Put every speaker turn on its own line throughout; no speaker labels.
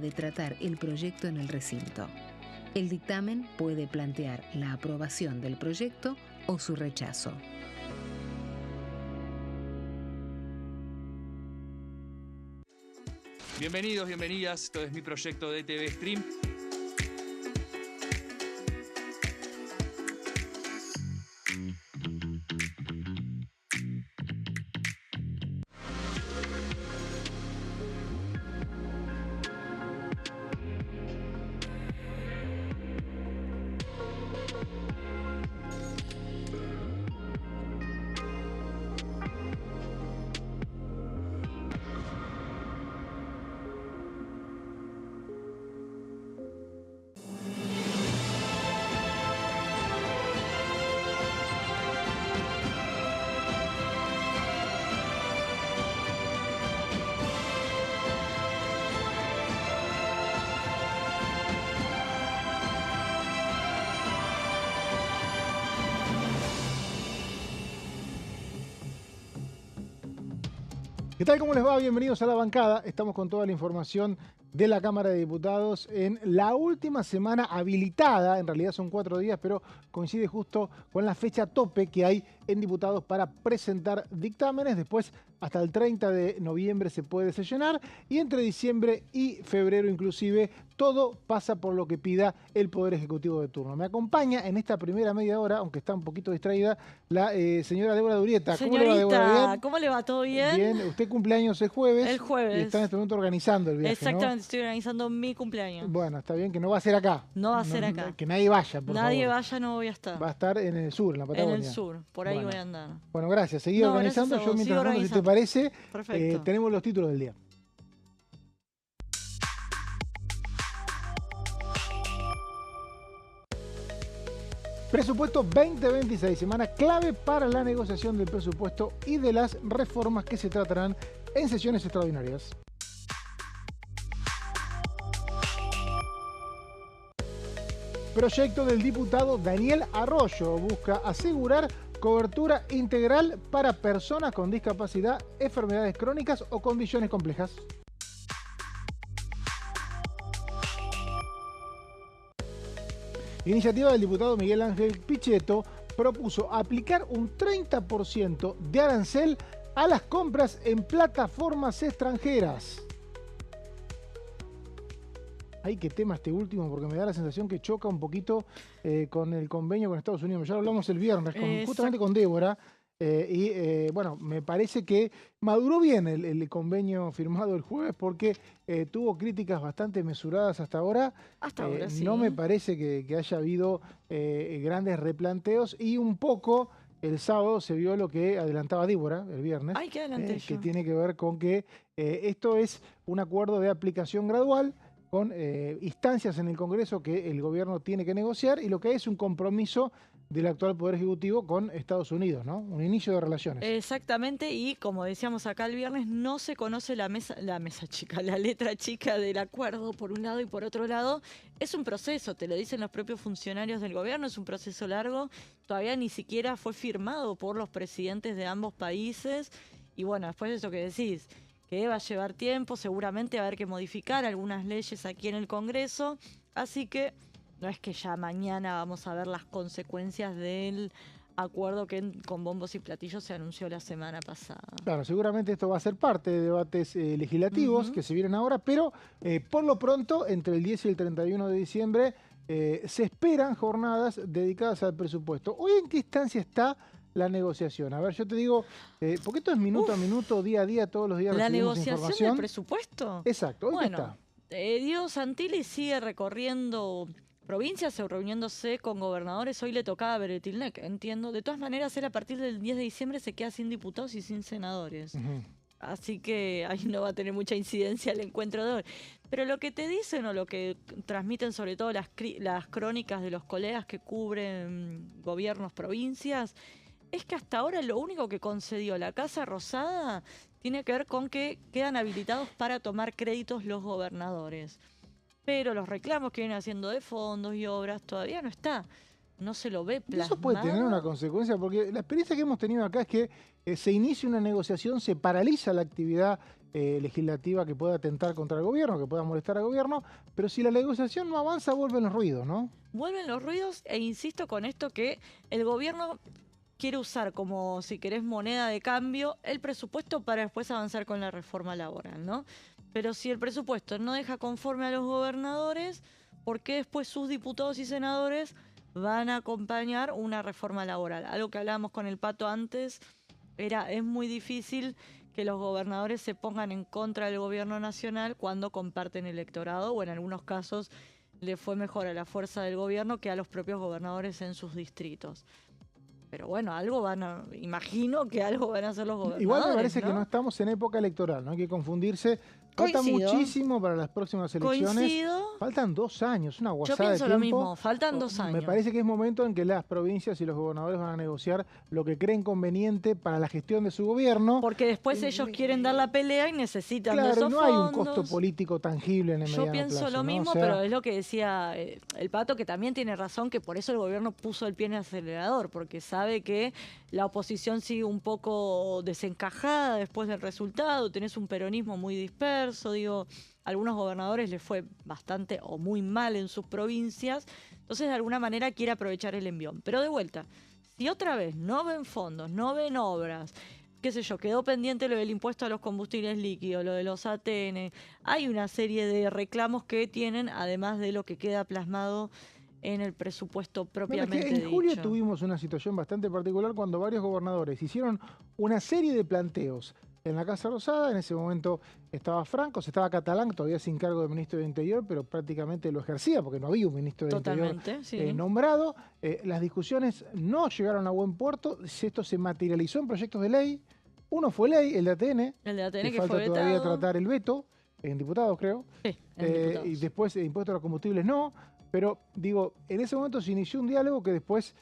de tratar el proyecto en el recinto. El dictamen puede plantear la aprobación del proyecto o su rechazo.
Bienvenidos, bienvenidas. Esto es mi proyecto de TV Stream.
¿Qué tal? ¿Cómo les va? Bienvenidos a La Bancada. Estamos con toda la información de la Cámara de Diputados en la última semana habilitada. En realidad son 4 días, pero coincide justo con la fecha tope que hay en diputados para presentar dictámenes. Después, hasta el 30 de noviembre se puede sesionar y entre diciembre y febrero inclusive todo pasa por lo que pida el Poder Ejecutivo de turno. Me acompaña en esta primera media hora, aunque está un poquito distraída, la señora Débora Durieta.
Señorita,
¿cómo le va, Débora? ¿Bien?
¿Cómo le va? ¿Todo bien?
Bien, usted cumpleaños el jueves.
El jueves.
Y está en este momento organizando el viaje,
Exactamente,
¿no?
estoy organizando mi cumpleaños.
Bueno, está bien, que no va a ser acá.
No va a ser acá.
Que nadie vaya, por favor.
Nadie vaya, no voy a estar.
Va a estar en el sur, en la Patagonia.
En el sur, por ahí
Bueno.
voy a andar.
Bueno, gracias. Seguí
No,
organizando.
gracias a
Yo
vos,
mientras
sigo
tanto, si te parece,
Perfecto.
tenemos los títulos del día. Presupuesto 2026, semana clave para la negociación del presupuesto y de las reformas que se tratarán en sesiones extraordinarias. Proyecto del diputado Daniel Arroyo busca asegurar cobertura integral para personas con discapacidad, enfermedades crónicas o condiciones complejas. Iniciativa del diputado Miguel Ángel Pichetto propuso aplicar un 30% de arancel a las compras en plataformas extranjeras. Ay, qué tema este último, porque me da la sensación que choca un poquito con el convenio con Estados Unidos. Ya lo hablamos el viernes, justamente con Débora. Bueno, me parece que maduró bien el convenio firmado el jueves porque tuvo críticas bastante mesuradas hasta ahora.
Hasta ahora, sí.
No me parece que haya habido grandes replanteos y un poco el sábado se vio lo que adelantaba Débora el viernes.
Ay, qué adelanté yo.
Que tiene que ver con que esto es un acuerdo de aplicación gradual con instancias en el Congreso que el gobierno tiene que negociar y lo que es un compromiso del actual Poder Ejecutivo con Estados Unidos, ¿no? Un inicio de relaciones.
Exactamente, y como decíamos acá el viernes, no se conoce la mesa chica, la letra chica del acuerdo por un lado y por otro lado. Es un proceso, te lo dicen los propios funcionarios del gobierno, es un proceso largo, todavía ni siquiera fue firmado por los presidentes de ambos países. Y bueno, después de eso que decís, que va a llevar tiempo, seguramente va a haber que modificar algunas leyes aquí en el Congreso, así que no es que ya mañana vamos a ver las consecuencias del acuerdo que con bombos y platillos se anunció la semana pasada.
Claro, seguramente esto va a ser parte de debates legislativos que se vienen ahora, pero por lo pronto, entre el 10 y el 31 de diciembre, se esperan jornadas dedicadas al presupuesto. ¿Hoy en qué instancia está la negociación? A ver, yo te digo, porque esto es minuto a minuto, día a día, todos los días
¿La
recibimos
negociación
información.
del presupuesto?
Exacto, ¿hoy qué
Bueno,
está?
Diego Santilli sigue recorriendo provincias o reuniéndose con gobernadores. Hoy le tocaba a Beretilnec, entiendo. De todas maneras, él a partir del 10 de diciembre se queda sin diputados y sin senadores. Así que ahí no va a tener mucha incidencia el encuentro de hoy. Pero lo que te dicen o lo que transmiten sobre todo las crónicas de los colegas que cubren gobiernos, provincias, es que hasta ahora lo único que concedió la Casa Rosada tiene que ver con que quedan habilitados para tomar créditos los gobernadores. Pero los reclamos que vienen haciendo de fondos y obras todavía no está. No se lo ve plasmado.
Eso puede tener una consecuencia, porque la experiencia que hemos tenido acá es que se inicia una negociación, se paraliza la actividad legislativa que pueda atentar contra el gobierno, que pueda molestar al gobierno, pero si la negociación no avanza, vuelven los ruidos, ¿no?
Vuelven los ruidos e insisto con esto que el gobierno quiere usar como, si querés, moneda de cambio el presupuesto para después avanzar con la reforma laboral, ¿no? Pero si el presupuesto no deja conforme a los gobernadores, ¿por qué después sus diputados y senadores van a acompañar una reforma laboral? Algo que hablábamos con el Pato antes, es muy difícil que los gobernadores se pongan en contra del gobierno nacional cuando comparten electorado, o en algunos casos le fue mejor a la fuerza del gobierno que a los propios gobernadores en sus distritos. Pero bueno, imagino que algo van a hacer los gobernadores.
Igual me parece
¿no?
que no estamos en época electoral, no hay que confundirse. Falta muchísimo para las próximas elecciones.
Coincido.
Faltan 2 años, una
Yo
guasada de
pienso
tiempo.
lo mismo, faltan 2 años.
Me parece que es momento en que las provincias y los gobernadores van a negociar lo que creen conveniente para la gestión de su gobierno.
Porque después ellos quieren dar la pelea y necesitan de
Claro,
esos
no hay un
fondos.
costo político tangible en el mediano
Yo pienso
plazo,
lo
¿no?
mismo,
O sea,
pero es lo que decía el Pato, que también tiene razón, que por eso el gobierno puso el pie en el acelerador, porque sabe que la oposición sigue un poco desencajada después del resultado, tenés un peronismo muy disperso, digo, a algunos gobernadores les fue bastante o muy mal en sus provincias, entonces de alguna manera quiere aprovechar el envión. Pero de vuelta, si otra vez no ven fondos, no ven obras, qué sé yo, quedó pendiente lo del impuesto a los combustibles líquidos, lo de los ATN, hay una serie de reclamos que tienen, además de lo que queda plasmado en el presupuesto propiamente
en julio
dicho.
tuvimos una situación bastante particular cuando varios gobernadores hicieron una serie de planteos en la Casa Rosada. En ese momento estaba Franco, estaba Catalán, todavía sin cargo de ministro de Interior, pero prácticamente lo ejercía porque no había un ministro de Interior
sí.
nombrado. Las discusiones no llegaron a buen puerto, esto se materializó en proyectos de ley. Uno fue ley, el de ATN,
el de ATN que
falta
fue
todavía
vetado.
tratar el veto, en diputados creo.
Sí, en diputados.
Y después impuesto a los combustibles no. Pero digo, en ese momento se inició un diálogo que después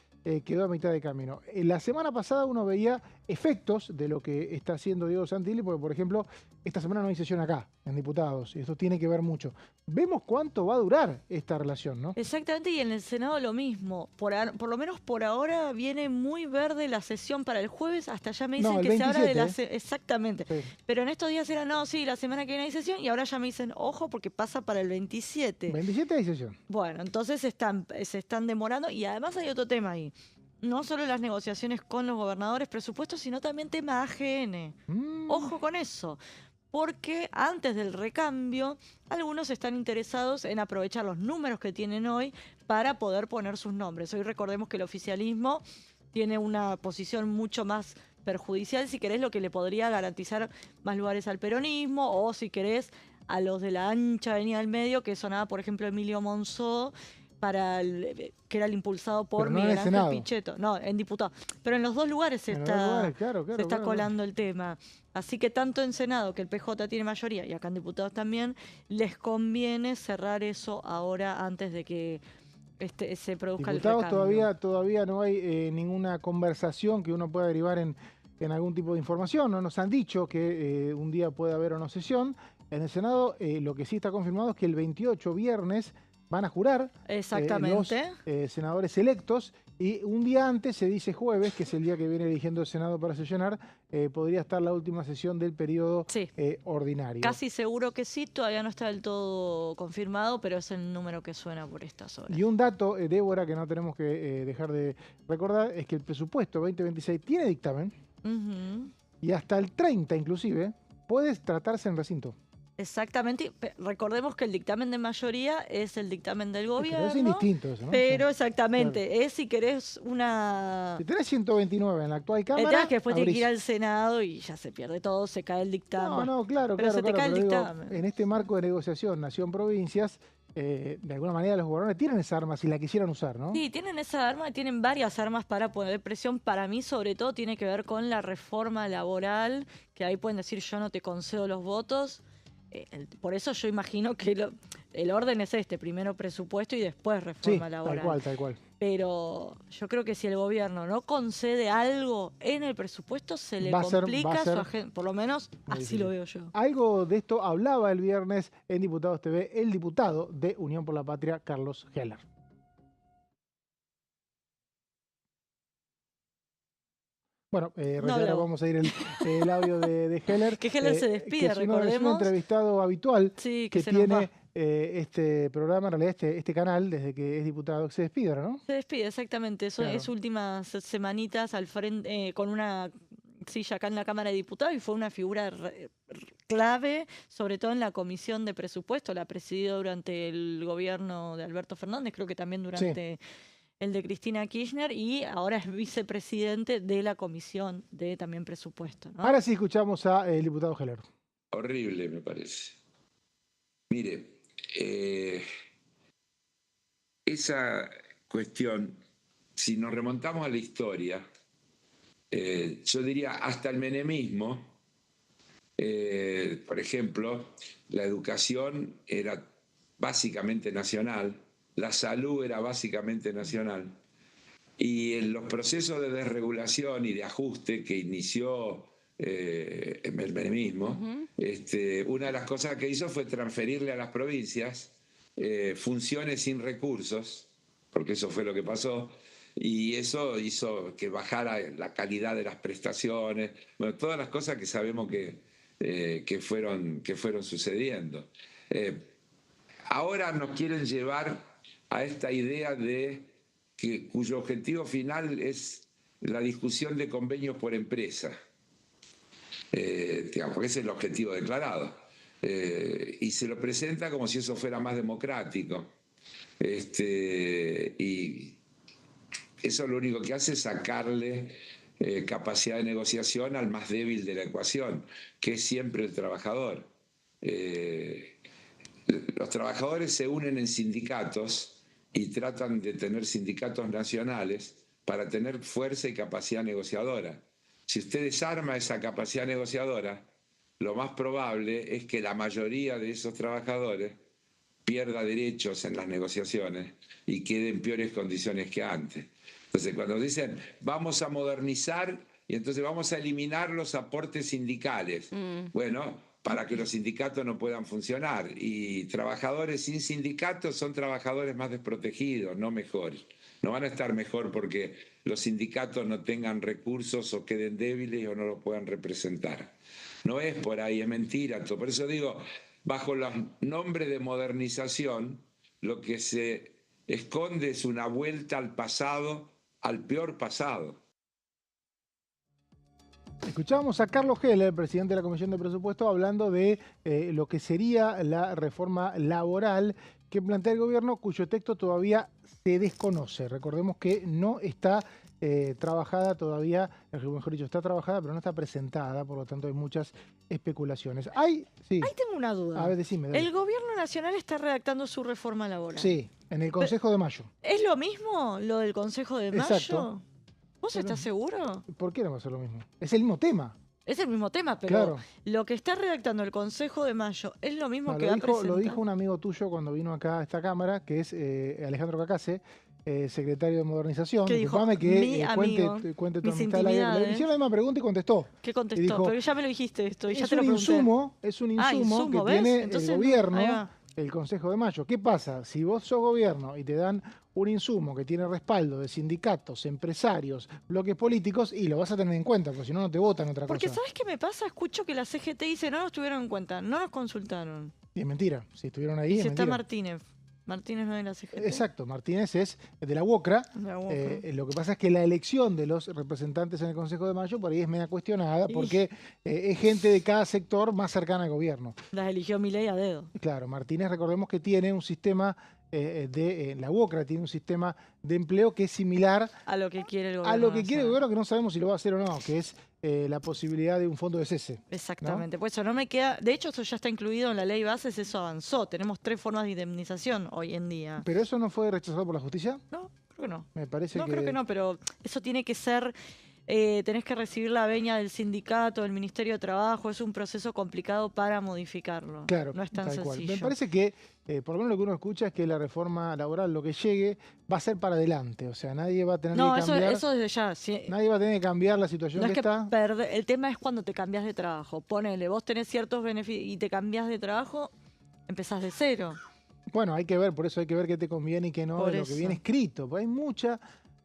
quedó a mitad de camino. La semana pasada uno veía efectos de lo que está haciendo Diego Santilli, porque por ejemplo, esta semana no hay sesión acá, en diputados, y esto tiene que ver mucho. Vemos cuánto va a durar esta relación, ¿no?
Exactamente, y en el Senado lo mismo. Por lo menos por ahora viene muy verde la sesión para el jueves, hasta ya me dicen
No, el
que
27,
se habla de la... Exactamente.
Sí.
Pero en estos días era, no, sí, la semana que viene hay sesión, y ahora ya me dicen, ojo, porque pasa para el 27.
27 hay sesión.
Bueno, entonces se están demorando, y además hay otro tema ahí. No solo las negociaciones con los gobernadores, presupuestos, sino también tema AGN. Ojo con eso, porque antes del recambio, algunos están interesados en aprovechar los números que tienen hoy para poder poner sus nombres. Hoy recordemos que el oficialismo tiene una posición mucho más perjudicial, si querés, lo que le podría garantizar más lugares al peronismo, o si querés, a los de la ancha avenida del medio, que sonaba, por ejemplo, Emilio Monzó, que era el impulsado por
Pero no en
Miguel
el
Ángel
Senado.
Pichetto. No, en diputado. Pero en los dos lugares se está
Claro.
colando el tema. Así que tanto en Senado, que el PJ tiene mayoría, y acá en diputados también, les conviene cerrar eso ahora antes de que se produzca
Diputados
el recambio.
todavía no hay ninguna conversación que uno pueda derivar en algún tipo de información. No nos han dicho que un día puede haber una sesión. En el Senado lo que sí está confirmado es que el 28, viernes, van a jurar
Exactamente.
los senadores electos, y un día antes, se dice jueves, que es el día que viene eligiendo el Senado para sesionar, podría estar la última sesión del periodo ordinario.
Casi seguro que sí, todavía no está del todo confirmado, pero es el número que suena por estas horas.
Y un dato, Débora, que no tenemos que dejar de recordar, es que el presupuesto 2026 tiene dictamen, y hasta el 30 inclusive puede tratarse en recinto.
Exactamente. Recordemos que el dictamen de mayoría es el dictamen del gobierno.
Pero es indistinto eso, ¿no?
Pero
Sí,
exactamente,
claro.
es si querés una...
Si tenés 129 en la actual
El
Cámara,
tema es que después tiene que
abrís.
ir al Senado y ya se pierde todo, se cae el dictamen.
No, claro,
Pero
claro.
se te cae el
pero digo,
dictamen.
en este marco de negociación nación-provincias, de alguna manera los gobernadores tienen esa arma si la quisieran usar, ¿no?
Sí, tienen esa arma, tienen varias armas para poner presión. Para mí, sobre todo, tiene que ver con la reforma laboral, que ahí pueden decir yo no te concedo los votos. Por eso yo imagino que el orden es primero presupuesto y después reforma laboral.
Tal cual.
Pero yo creo que si el gobierno no concede algo en el presupuesto, se le complica su agenda. Por lo menos así
difícil.
lo veo yo.
Algo de esto hablaba el viernes en Diputados TV el diputado de Unión por la Patria, Carlos Heller. Bueno,
No
recién ahora
hablamos.
vamos a ir el audio de Heller.
Que Heller se
que
despide,
es un
recordemos.
entrevistado habitual
Sí,
que
se nos
tiene
va.
este programa, en realidad este canal, desde que es diputado. Se despide ahora, ¿no?
Se despide, exactamente. Eso
Claro.
es últimas semanitas al frente, con una silla acá en la Cámara de Diputados, y fue una figura clave, sobre todo en la Comisión de Presupuesto. La presidió durante el gobierno de Alberto Fernández, creo que también durante el de Cristina Kirchner, y ahora es vicepresidente de la Comisión de también Presupuesto, ¿no?
Ahora sí escuchamos al diputado Heller.
Horrible, me parece. Mire, esa cuestión, si nos remontamos a la historia, yo diría hasta el menemismo, por ejemplo, la educación era básicamente nacional, la salud era básicamente nacional, y en los procesos de desregulación y de ajuste que inició el menemismo, una de las cosas que hizo fue transferirle a las provincias funciones sin recursos, porque eso fue lo que pasó, y eso hizo que bajara la calidad de las prestaciones, bueno, todas las cosas que sabemos que fueron sucediendo. Ahora nos quieren llevar a esta idea cuyo objetivo final es la discusión de convenios por empresa. Digamos, porque ese es el objetivo declarado. Y se lo presenta como si eso fuera más democrático. Y eso lo único que hace es sacarle capacidad de negociación al más débil de la ecuación, que es siempre el trabajador. Los trabajadores se unen en sindicatos y tratan de tener sindicatos nacionales para tener fuerza y capacidad negociadora. Si usted desarma esa capacidad negociadora, lo más probable es que la mayoría de esos trabajadores pierda derechos en las negociaciones y quede en peores condiciones que antes. Entonces, cuando dicen vamos a modernizar y entonces vamos a eliminar los aportes sindicales, bueno, para que los sindicatos no puedan funcionar. Y trabajadores sin sindicatos son trabajadores más desprotegidos, no mejores. No van a estar mejor porque los sindicatos no tengan recursos o queden débiles o no los puedan representar. No es por ahí, es mentira. Por eso digo, bajo los nombres de modernización, lo que se esconde es una vuelta al pasado, al peor pasado.
Escuchábamos a Carlos Heller, presidente de la Comisión de Presupuesto, hablando de lo que sería la reforma laboral que plantea el gobierno, cuyo texto todavía se desconoce. Recordemos que no está trabajada todavía, mejor dicho, está trabajada, pero no está presentada, por lo tanto hay muchas especulaciones.
Ahí tengo una duda.
A ver, decime. Dale.
El gobierno nacional está redactando su reforma laboral.
Sí, en el Consejo de Mayo.
¿Es lo mismo lo del Consejo de Mayo?
Exacto.
¿Vos estás seguro?
¿Por qué no va a ser lo mismo? Es el mismo tema.
Es el mismo tema, pero
Claro.
lo que está redactando el Consejo de Mayo es lo mismo
No,
que va a presentar.
lo dijo un amigo tuyo cuando vino acá a esta cámara, que es Alejandro Cacase, secretario de Modernización.
¿Qué dijo?
Disculpame
Mi
que
amigo,
cuente tu
mis
amistad. Le
intimidades.
hicieron la misma pregunta y contestó.
¿Qué contestó?
Y dijo,
Pero ya me lo dijiste esto y ya
es
te lo
un
pregunté.
es un insumo
insumo,
que
¿ves?
tiene
Entonces,
el
ahí
gobierno,
va.
el Consejo de Mayo. ¿Qué pasa? Si vos sos gobierno y te dan un insumo que tiene respaldo de sindicatos, empresarios, bloques políticos, y lo vas a tener en cuenta, porque si no, no te votan otra
Porque
cosa.
¿sabes qué me pasa? Escucho que la CGT dice no nos tuvieron en cuenta, no nos consultaron.
Y es mentira. Si estuvieron ahí,
Y
es
si está
mentira.
Martínez. Martínez no es de la CGT.
Exacto, Martínez es de la UOCRA.
La UOCRA.
Lo que pasa es que la elección de los representantes en el Consejo de Mayo por ahí es media cuestionada porque es gente de cada sector más cercana al gobierno.
Las eligió Milei a dedo.
Claro, Martínez, recordemos que tiene un sistema la UOCRA tiene un sistema de empleo que es similar
A lo que quiere el gobierno.
a lo que quiere el
nacional.
gobierno, que no sabemos si lo va a hacer o no, que es la posibilidad de un fondo de cese.
Exactamente, por eso no me queda. De hecho, eso ya está incluido en la ley bases, eso avanzó. Tenemos 3 formas de indemnización hoy en día.
¿Pero eso no fue rechazado por la justicia?
No, creo que no.
Me parece
No,
que...
creo que no, pero eso tiene que ser. Tenés que recibir la veña del sindicato, del Ministerio de Trabajo. Es un proceso complicado para modificarlo.
Claro,
no es tan
tal cual.
sencillo.
Me parece que, por lo menos lo que uno escucha es que la reforma laboral, lo que llegue, va a ser para adelante. O sea, nadie va a tener
No,
que cambiar.
eso desde ya. Sí.
Nadie va a tener que cambiar la situación
No
que
es que
está.
el tema es cuando te cambias de trabajo. Ponele, vos tenés ciertos beneficios y te cambias de trabajo, empezás de cero.
Bueno, hay que ver, por eso hay que ver qué te conviene y qué no
Por
de lo que
eso.
viene escrito. Porque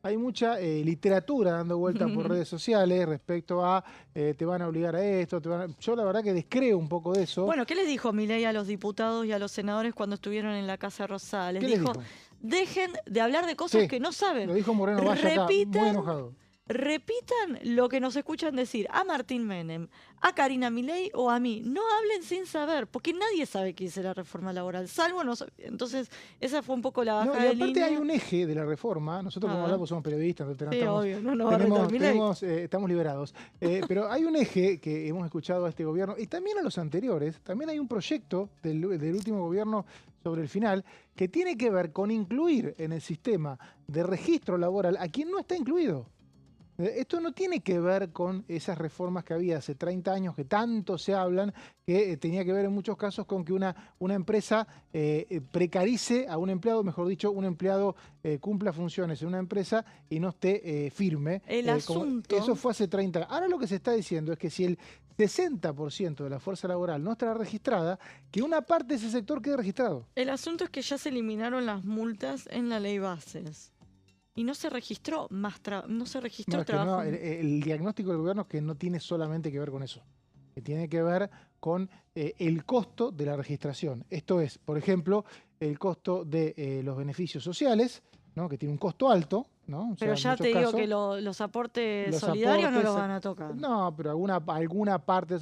hay Hay mucha literatura dando vueltas por redes sociales respecto a te van a obligar a esto, yo la verdad que descreo un poco de eso.
Bueno, ¿qué les dijo Milei a los diputados y a los senadores cuando estuvieron en la Casa Rosada? Les dijo, dejen de hablar de cosas que no saben.
Lo dijo Moreno Valle acá, muy enojado.
Repitan lo que nos escuchan decir a Martín Menem, a Karina Milei o a mí. No hablen sin saber, porque nadie sabe qué dice la reforma laboral, salvo nosotros. Entonces, esa fue un poco la bajada de línea.
Y aparte hay un eje de la reforma. Nosotros, como hablamos, somos periodistas, entonces estamos liberados. Pero hay un eje que hemos escuchado a este gobierno y también a los anteriores. También hay un proyecto del último gobierno sobre el final que tiene que ver con incluir en el sistema de registro laboral a quien no está incluido. Esto no tiene que ver con esas reformas que había hace 30 años que tanto se hablan, que tenía que ver en muchos casos con que una empresa precarice a un empleado, mejor dicho, un empleado cumpla funciones en una empresa y no esté firme.
El asunto...
Eso fue hace 30 años. Ahora lo que se está diciendo es que si el 60% de la fuerza laboral no estará registrada, que una parte de ese sector quede registrado.
El asunto es que ya se eliminaron las multas en la ley bases. Y no se registró trabajo.
El diagnóstico del gobierno es que no tiene solamente que ver con eso. Que tiene que ver con el costo de la registración. Esto es, por ejemplo, el costo de los beneficios sociales, ¿no? Que tiene un costo alto, ¿no?
Pero ya te digo que los aportes solidarios no los van a tocar.
No, pero alguna parte.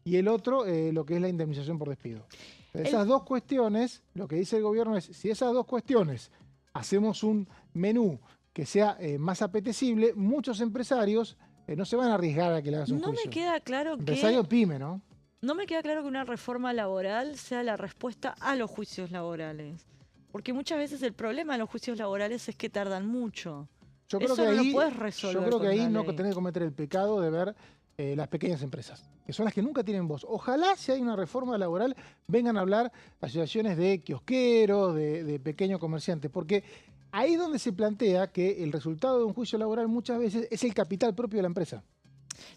Y el otro, lo que es la indemnización por despido. Esas dos cuestiones, lo que dice el gobierno es, si esas dos cuestiones hacemos un menú que sea más apetecible, muchos empresarios no se van a arriesgar a que le hagas un juicio.
No me queda claro
Empresario pyme, ¿no?
No me queda claro que una reforma laboral sea la respuesta a los juicios laborales. Porque muchas veces el problema de los juicios laborales es que tardan mucho.
Yo creo
Eso
que
no
ahí,
lo puedes resolver.
Yo creo que ahí no
tenés
que cometer el pecado de ver las pequeñas empresas, que son las que nunca tienen voz. Ojalá, si hay una reforma laboral, vengan a hablar asociaciones de kiosqueros, de pequeños comerciantes, porque ahí es donde se plantea que el resultado de un juicio laboral muchas veces es el capital propio de la empresa.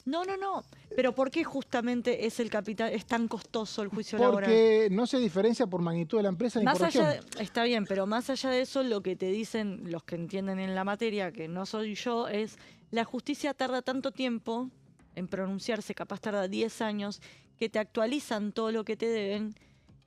No. Pero ¿por qué justamente es tan costoso el juicio laboral?
Porque no se diferencia por magnitud de la empresa ni por región.
Está bien, pero más allá de eso, lo que te dicen los que entienden en la materia, que no soy yo, es la justicia tarda tanto tiempo en pronunciarse, capaz tarda 10 años, que te actualizan todo lo que te deben.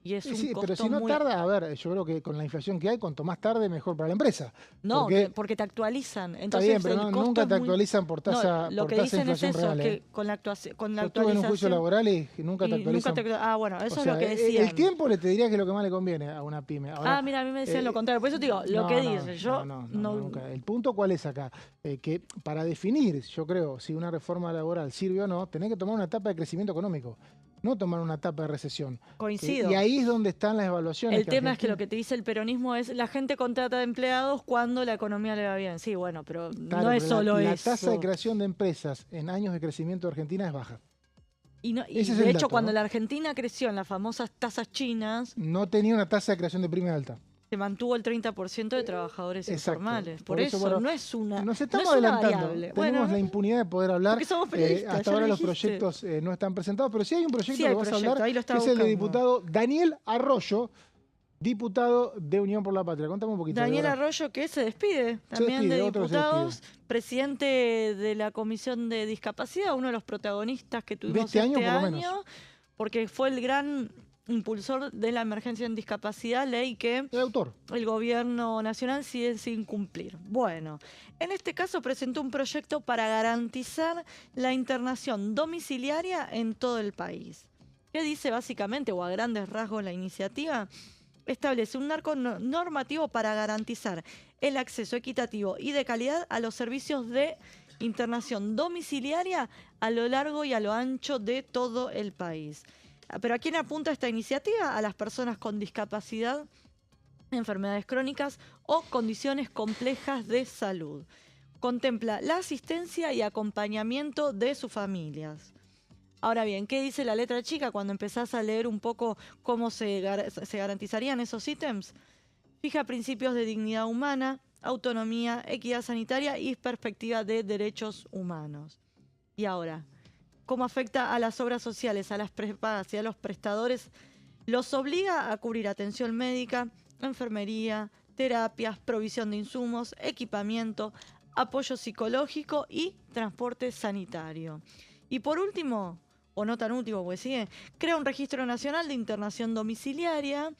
Y es un costo
pero si no tarda, a ver, yo creo que con la inflación que hay, cuanto más tarde, mejor para la empresa.
No, porque te actualizan. Entonces,
está bien, pero nunca te actualizan por tasa,
lo que
tasa
dicen
de inflación
es eso,
real.
Que con la actualización...
Yo estuve en un juicio laboral y nunca te actualizan.
Bueno, eso es lo que decían.
El tiempo te diría que es lo que más le conviene a una pyme. Ahora,
mira, a mí me decían lo contrario. Por eso te digo, lo que dice. Yo
no, nunca. El punto, ¿cuál es acá? Que para definir, yo creo, si una reforma laboral sirve o no, tenés que tomar una etapa de crecimiento económico. No tomar una etapa de recesión.
Coincido.
Y ahí es donde están las evaluaciones.
El tema es que lo que te dice el peronismo es la gente contrata de empleados cuando la economía le va bien. Sí, bueno, pero no es solo eso.
La tasa de creación de empresas en años de crecimiento de Argentina es baja.
Y de hecho, cuando la Argentina creció en las famosas tasas chinas...
No tenía una tasa de creación de pymes alta.
Se mantuvo el 30% de trabajadores informales. Por eso
bueno,
no es una
nos estamos adelantando.
Variable.
Tenemos la impunidad de poder hablar.
Porque somos periodistas,
hasta ahora los proyectos no están presentados, pero sí hay un proyecto que vas a hablar, que es el de diputado Daniel Arroyo, diputado de Unión por la Patria. Contame un poquito.
Daniel Arroyo, que se despide también de diputados, presidente de la Comisión de Discapacidad, uno de los protagonistas que tuvimos
este año,
porque fue el gran impulsor de la emergencia en discapacidad, ley que el gobierno nacional sigue sin cumplir. Bueno, en este caso presentó un proyecto para garantizar la internación domiciliaria en todo el país. ¿Qué dice básicamente, o a grandes rasgos, la iniciativa? Establece un marco normativo para garantizar el acceso equitativo y de calidad a los servicios de internación domiciliaria a lo largo y a lo ancho de todo el país. ¿Pero a quién apunta esta iniciativa? A las personas con discapacidad, enfermedades crónicas o condiciones complejas de salud. Contempla la asistencia y acompañamiento de sus familias. Ahora bien, ¿qué dice la letra chica cuando empezás a leer un poco cómo se garantizarían esos ítems? Fija principios de dignidad humana, autonomía, equidad sanitaria y perspectiva de derechos humanos. Y ahora, ¿cómo afecta a las obras sociales, a las prepagas y a los prestadores? Los obliga a cubrir atención médica, enfermería, terapias, provisión de insumos, equipamiento, apoyo psicológico y transporte sanitario. Y por último, o no tan último, pues sigue, crea un registro nacional de internación domiciliaria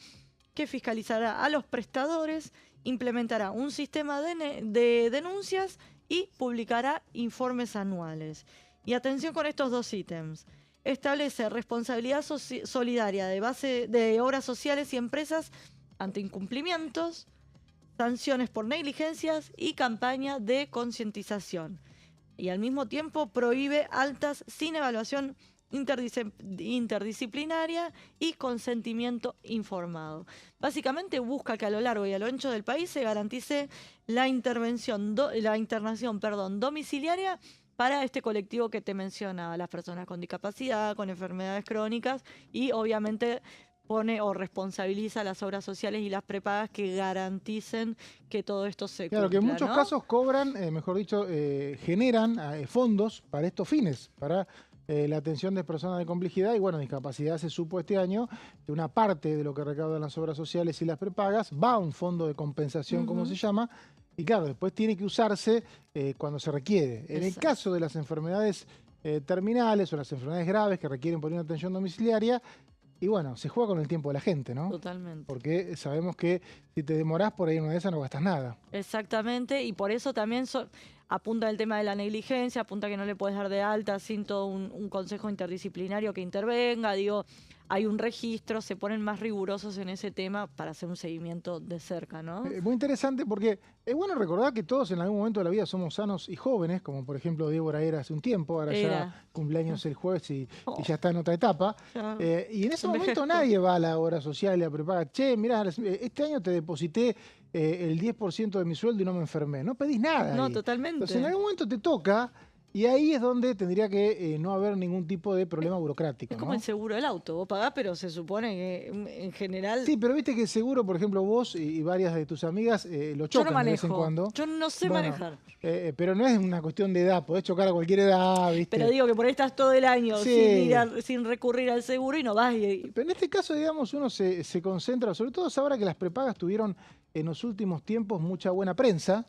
que fiscalizará a los prestadores, implementará un sistema de denuncias y publicará informes anuales. Y atención con estos dos ítems. Establece responsabilidad solidaria de obras sociales y empresas ante incumplimientos, sanciones por negligencias y campaña de concientización. Y al mismo tiempo prohíbe altas sin evaluación interdisciplinaria y consentimiento informado. Básicamente busca que a lo largo y a lo ancho del país se garantice la internación domiciliaria para este colectivo que te mencionaba, las personas con discapacidad, con enfermedades crónicas, y obviamente pone o responsabiliza a las obras sociales y las prepagas que garanticen que todo esto se cumpla.
Claro, que en muchos casos cobran, mejor dicho, generan fondos para estos fines, para la atención de personas de complejidad y, bueno, discapacidad. Se supo este año que una parte de lo que recaudan las obras sociales y las prepagas va a un fondo de compensación, como se llama, y claro, después tiene que usarse cuando se requiere. En el caso de las enfermedades terminales o las enfermedades graves que requieren por una atención domiciliaria, y bueno, se juega con el tiempo de la gente, ¿no?
Totalmente.
Porque sabemos que si te demorás por ahí en una de esas no gastas nada.
Exactamente, y por eso también apunta el tema de la negligencia, apunta que no le puedes dar de alta sin todo un consejo interdisciplinario que intervenga, digo, hay un registro, se ponen más rigurosos en ese tema para hacer un seguimiento de cerca, ¿no?
Muy interesante porque es bueno recordar que todos en algún momento de la vida somos sanos y jóvenes, como por ejemplo Débora era hace un tiempo, ahora ya cumpleaños el jueves y ya está en otra etapa. Y en ese momento nadie va a la obra social y la prepaga. Che, mirá, este año te deposité el 10% de mi sueldo y no me enfermé. No pedís nada.
No,
ahí.
totalmente.
Entonces en algún momento te toca. Y ahí es donde tendría que no haber ningún tipo de problema burocrático.
Es como
¿no?
el seguro del auto, vos pagás, pero se supone que en general...
Sí, pero viste que el seguro, por ejemplo, vos y varias de tus amigas lo chocan de vez en cuando.
Yo no sé manejar.
Pero no es una cuestión de edad, podés chocar a cualquier edad, ¿viste?
Pero digo que por ahí estás todo el año sin recurrir al seguro y no vas.
Pero en este caso, digamos, uno se concentra, sobre todo ahora que las prepagas tuvieron en los últimos tiempos mucha buena prensa.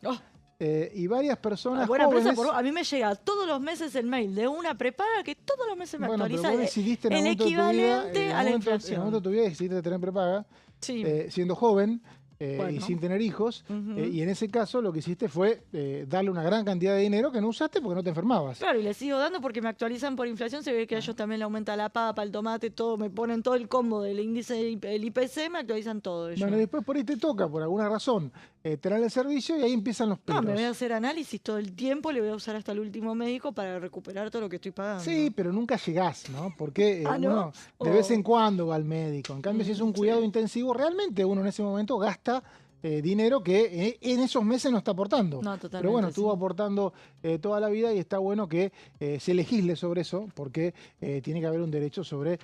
Y varias personas jóvenes...
A mí me llega todos los meses el mail de una prepaga que todos los meses me actualiza el equivalente a la inflación.
En el momento de tu vida decidiste tener prepaga, siendo joven y sin tener hijos, y en ese caso lo que hiciste fue darle una gran cantidad de dinero que no usaste porque no te enfermabas.
Claro, y le sigo dando porque me actualizan por inflación, se ve que a ellos también le aumenta la papa, el tomate, todo, me ponen todo el combo del índice del IPC, me actualizan todo ellos.
Bueno, y después por ahí te toca, por alguna razón, tener el servicio y ahí empiezan los peros.
No, me voy a hacer análisis todo el tiempo, le voy a usar hasta el último médico para recuperar todo lo que estoy pagando.
Sí, pero nunca llegás, ¿no? Porque uno de vez en cuando va al médico. En cambio, si es un cuidado intensivo, realmente uno en ese momento gasta dinero que en esos meses no está aportando.
No, totalmente.
Pero bueno, estuvo aportando toda la vida y está bueno que se legisle sobre eso, porque tiene que haber un derecho sobre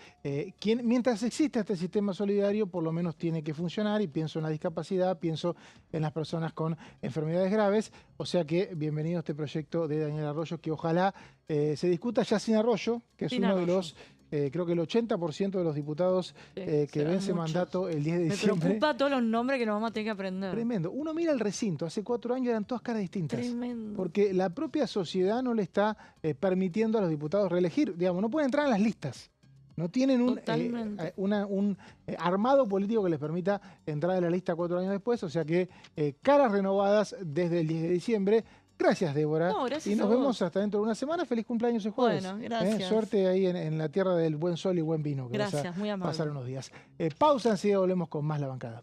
quién, mientras exista este sistema solidario, por lo menos tiene que funcionar, y pienso en la discapacidad, pienso en las personas con enfermedades graves. O sea que bienvenido a este proyecto de Daniel Arroyo, que ojalá se discuta ya sin Arroyo, que es uno de los... creo que el 80% de los diputados que vence mandato el 10 de diciembre.
Me preocupa todos los nombres que nos vamos a tener que aprender.
Tremendo. Uno mira el recinto, hace 4 años eran todas caras distintas.
Tremendo.
Porque la propia sociedad no le está permitiendo a los diputados reelegir. Digamos, no pueden entrar en las listas. No tienen un armado político que les permita entrar en la lista 4 años después. O sea que caras renovadas desde el 10 de diciembre. Gracias, Débora.
No, gracias
y nos vemos hasta dentro de una semana. Feliz cumpleaños el jueves.
Bueno, gracias.
Suerte ahí en la tierra del buen sol y buen vino. Que
gracias,
vas a
muy amable.
pasar unos días. Pausa, enseguida volvemos con más La Bancada.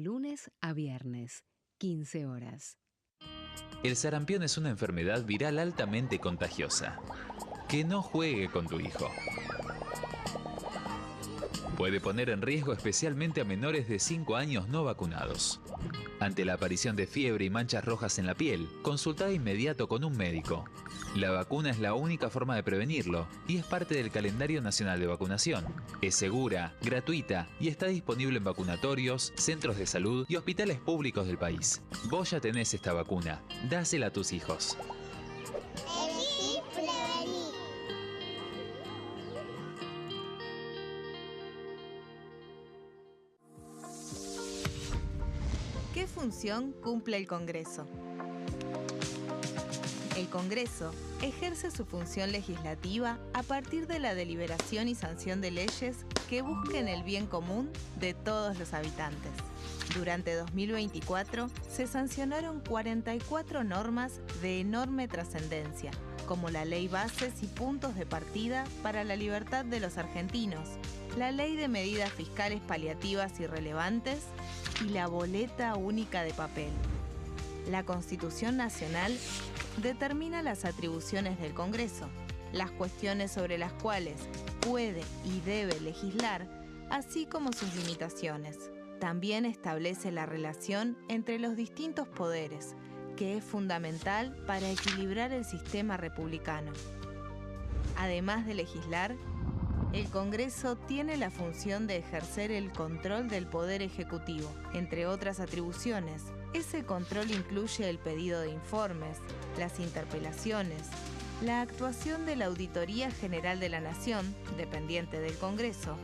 lunes a viernes, 15 horas.
El sarampión es una enfermedad viral altamente contagiosa. Que no juegue con tu hijo. Puede poner en riesgo especialmente a menores de 5 años no vacunados. Ante la aparición de fiebre y manchas rojas en la piel, consulta de inmediato con un médico. La vacuna es la única forma de prevenirlo y es parte del calendario nacional de vacunación. Es segura, gratuita y está disponible en vacunatorios, centros de salud y hospitales públicos del país. Vos ya tenés esta vacuna, dásela a tus hijos.
Elegí prevenir.
¿Qué función cumple el Congreso? El Congreso ejerce su función legislativa a partir de la deliberación y sanción de leyes que busquen el bien común de todos los habitantes. Durante 2024 se sancionaron 44 normas de enorme trascendencia, como la Ley Bases y Puntos de Partida para la Libertad de los Argentinos, la Ley de Medidas Fiscales Paliativas y Relevantes y la Boleta Única de Papel. La Constitución Nacional determina las atribuciones del Congreso, las cuestiones sobre las cuales puede y debe legislar, así como sus limitaciones. También establece la relación entre los distintos poderes, que es fundamental para equilibrar el sistema republicano. Además de legislar, el Congreso tiene la función de ejercer el control del Poder Ejecutivo. Entre otras atribuciones, ese control incluye el pedido de informes, las interpelaciones, la actuación de la Auditoría General de la Nación, dependiente del Congreso,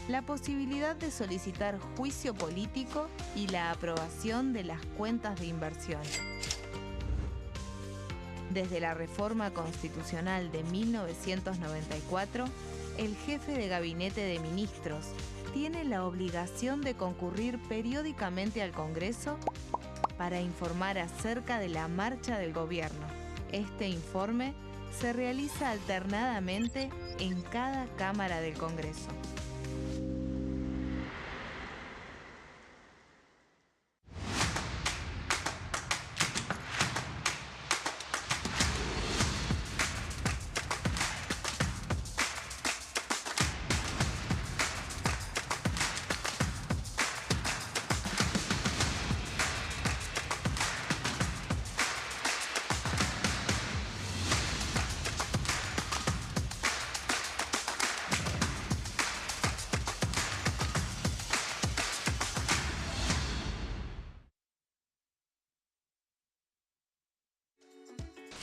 la posibilidad de solicitar juicio político y la aprobación de las cuentas de inversión. Desde la reforma constitucional de 1994, el jefe de gabinete de ministros tiene la obligación de concurrir periódicamente al Congreso para informar acerca de la marcha del gobierno. Este informe se realiza alternadamente en cada Cámara del Congreso.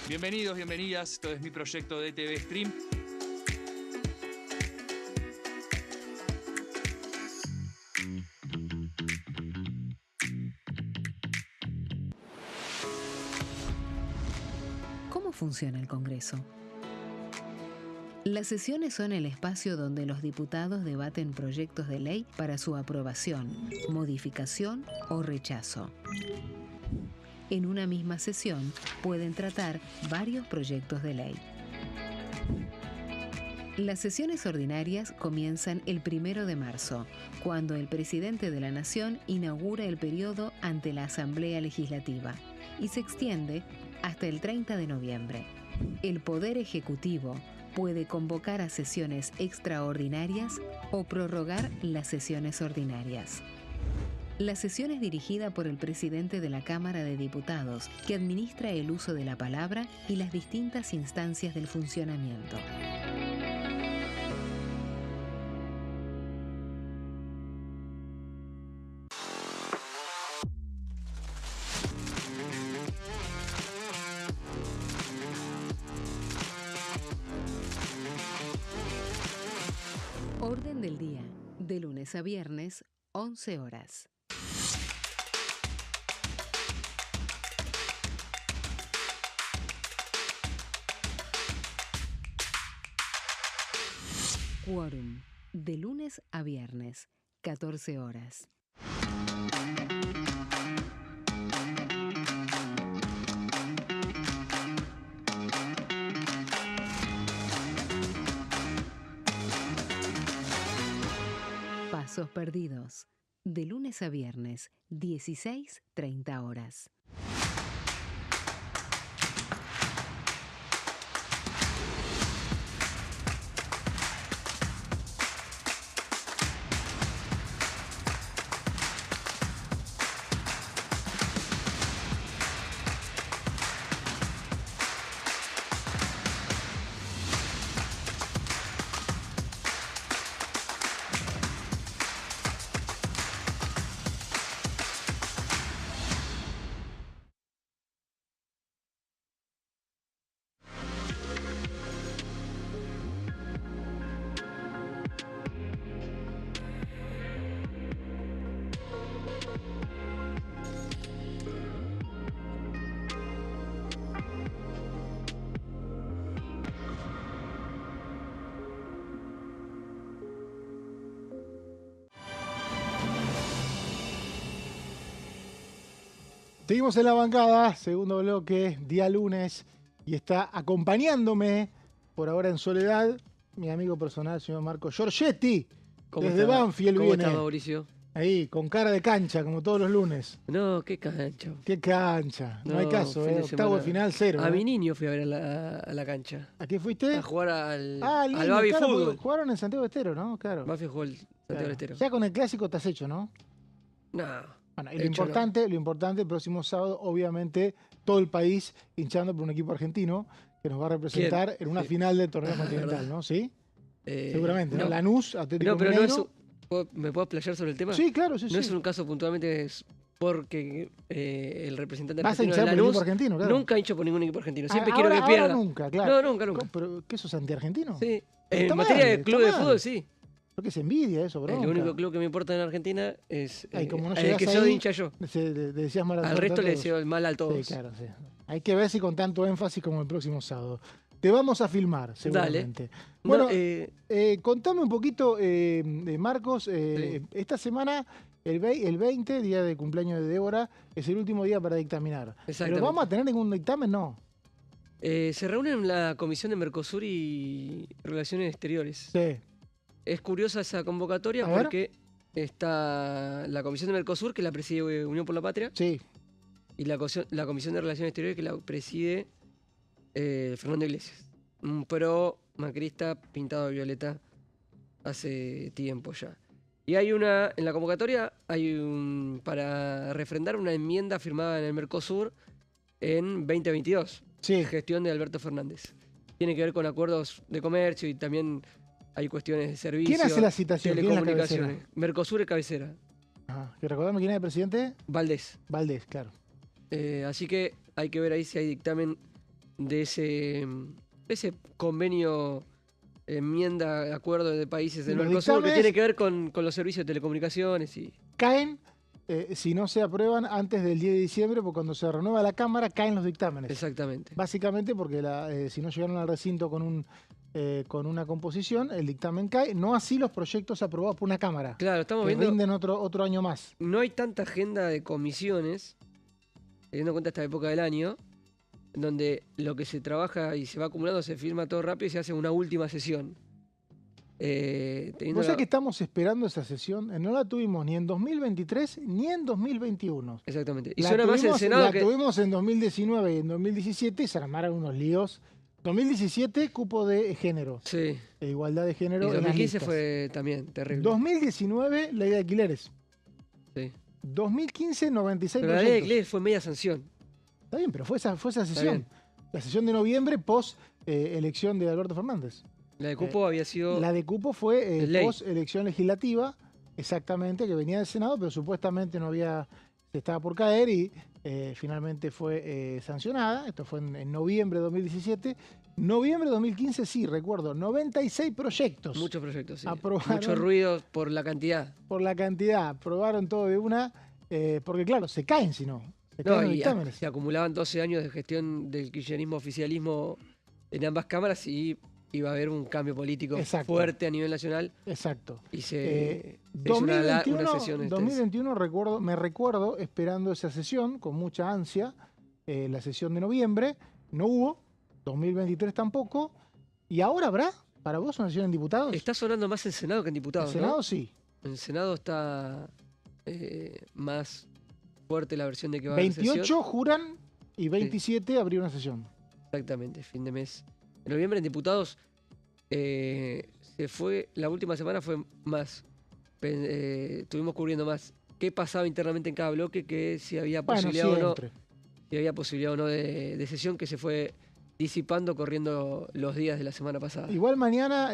Bienvenidos, bienvenidas. Esto es mi proyecto de TV Stream.
¿Cómo funciona el Congreso? Las sesiones son el espacio donde los diputados debaten proyectos de ley para su aprobación, modificación o rechazo. En una misma sesión pueden tratar varios proyectos de ley. Las sesiones ordinarias comienzan el 1 de marzo, cuando el presidente de la Nación inaugura el periodo ante la Asamblea Legislativa y se extiende hasta el 30 de noviembre. El Poder Ejecutivo puede convocar a sesiones extraordinarias o prorrogar las sesiones ordinarias. La sesión es dirigida por el presidente de la Cámara de Diputados, que administra el uso de la palabra y las distintas instancias del funcionamiento. Orden del día, de lunes a viernes, 11 horas. Quórum, de lunes a viernes, 14 horas. Pasos perdidos, De lunes a viernes, 16:30 horas.
Seguimos en la bancada, segundo bloque, día lunes, y está acompañándome, por ahora en soledad, mi amigo personal, señor Marco Giorgetti, desde Banfield
¿Cómo
viene.
está, Mauricio?
Ahí, con cara de cancha, como todos los lunes.
No, qué cancha.
Qué cancha, no hay caso,
fin de
octavo de
semana.
final, cero.
A mi niño fui a ver a la cancha.
¿A qué fuiste?
A jugar al
lindo,
Baby
claro,
Fútbol.
porque jugaron en Santiago del Estero, ¿no? Claro.
Bafi jugó el Santiago
Claro.
del Estero.
Ya con el clásico estás hecho, ¿no?
No.
Bueno, y
Hecho
lo importante, el próximo sábado, obviamente, todo el país hinchando por un equipo argentino que nos va a representar en una
Sí.
final del torneo
Ah,
continental,
verdad.
¿no? ¿Sí? Seguramente, ¿no?
no.
Lanús, Atlético
No, pero no
Mineiro.
es. ¿Me puedo explayar sobre el tema?
Sí, claro, sí,
No
sí.
es un caso puntualmente porque el representante
Vas a
argentino
hinchar
de
por el equipo
Lanús
argentino, claro.
nunca hincho por ningún equipo argentino. Siempre
Ahora-
quiero que
ahora
pierda.
nunca, claro.
No, nunca.
¿Pero qué sos antiargentino?
Sí.
Está
En materia
mal,
de
está
club de
mal.
fútbol, sí.
Creo que es envidia eso, bro.
El único club que me importa en Argentina es
Ay, como no
el
llegás
que
ahí,
soy hincha yo.
Le decías mal a
Al
todos,
resto
a
le
todos.
deseo el mal a todos.
Sí, claro, sí. Hay que ver si con tanto énfasis como el próximo sábado. Te vamos a filmar, seguramente.
No,
Bueno, contame un poquito, Marcos.
Sí.
Esta semana, el 20, día de cumpleaños de Débora, es el último día para dictaminar. ¿Pero
Exactamente.
vamos a tener ningún dictamen? No.
Se reúnen la Comisión de Mercosur y Relaciones Exteriores.
Sí.
Es curiosa esa convocatoria
A ver.
porque está la Comisión de Mercosur, que la preside Unión por la Patria,
Sí.
y la Comisión de Relaciones Exteriores, que la preside Fernando Iglesias. Un pro macrista pintado de violeta hace tiempo ya. Y hay una, en la convocatoria, para refrendar una enmienda firmada en el Mercosur en 2022.
Sí.
Gestión de Alberto Fernández. Tiene que ver con acuerdos de comercio y también hay cuestiones de servicio.
¿Quién hace la citación? ¿Quién es la
Telecomunicaciones. Mercosur es cabecera.
Ajá. ¿Que recordame quién es el presidente?
Valdés.
Valdés, claro.
Así que hay que ver ahí si hay dictamen de ese convenio, enmienda, acuerdo de países del
Los
Mercosur, que
dictámenes
tiene que ver con los servicios de telecomunicaciones y
Caen, si no se aprueban antes del 10 de diciembre, porque cuando se renueva la Cámara caen los dictámenes.
exactamente.
Básicamente porque si no llegaron al recinto con una composición, el dictamen cae. No así los proyectos aprobados por una Cámara,
Claro, estamos
que
viendo,
rinden otro año más.
no hay tanta agenda de comisiones, teniendo en cuenta esta época del año, en donde lo que se trabaja y se va acumulando se firma todo rápido y se hace una última sesión. Teniendo
¿Vos sabés
la-
que estamos esperando esa sesión? No la tuvimos ni en 2023 ni en 2021.
Exactamente. Y
La
suena más el
tuvimos,
Senado
la
que...
tuvimos en 2019 y en 2017 y se armaron unos líos. 2017, cupo de género,
Sí.
de igualdad de
Y
género. en las
2015
listas.
fue también terrible.
2019, ley de alquileres.
Sí.
2015, 96
Pero la ley de
proyectos.
alquiler fue media sanción.
Está bien, pero fue esa sesión.
bien.
La sesión de noviembre, post elección de Alberto Fernández.
La de cupo había sido...
La de cupo fue
ley.
post elección legislativa, exactamente, que venía del Senado, pero supuestamente se estaba por caer y finalmente fue sancionada. Esto fue en noviembre de 2017. Noviembre de 2015, sí, recuerdo, 96 proyectos.
Muchos proyectos, sí.
Aprobaron.
Mucho ruido por la cantidad.
Por la cantidad, aprobaron todo de una, porque claro, se caen si no. Se caen
No,
los
y
dictámenes.
se acumulaban 12 años de gestión del kirchnerismo, oficialismo en ambas cámaras y iba a haber un cambio político
Exacto.
fuerte a nivel nacional
Exacto.
y se hizo
2021,
una sesión extensa.
2021 me recuerdo esperando esa sesión con mucha ansia, la sesión de noviembre, no hubo, 2023 tampoco, y ahora habrá para vos una sesión en diputados.
Está sonando más en Senado que en
En
diputados,
Senado
¿no?
sí.
En Senado está más fuerte la versión de que va a haber
28
sesión.
juran y 27 abrió una sesión.
Exactamente, fin de mes. En noviembre en diputados se fue, la última semana fue más. Estuvimos cubriendo más qué pasaba internamente en cada bloque, que si había posibilidad
siempre.
si había posibilidad o no de sesión, que se fue disipando corriendo los días de la semana pasada.
Igual mañana,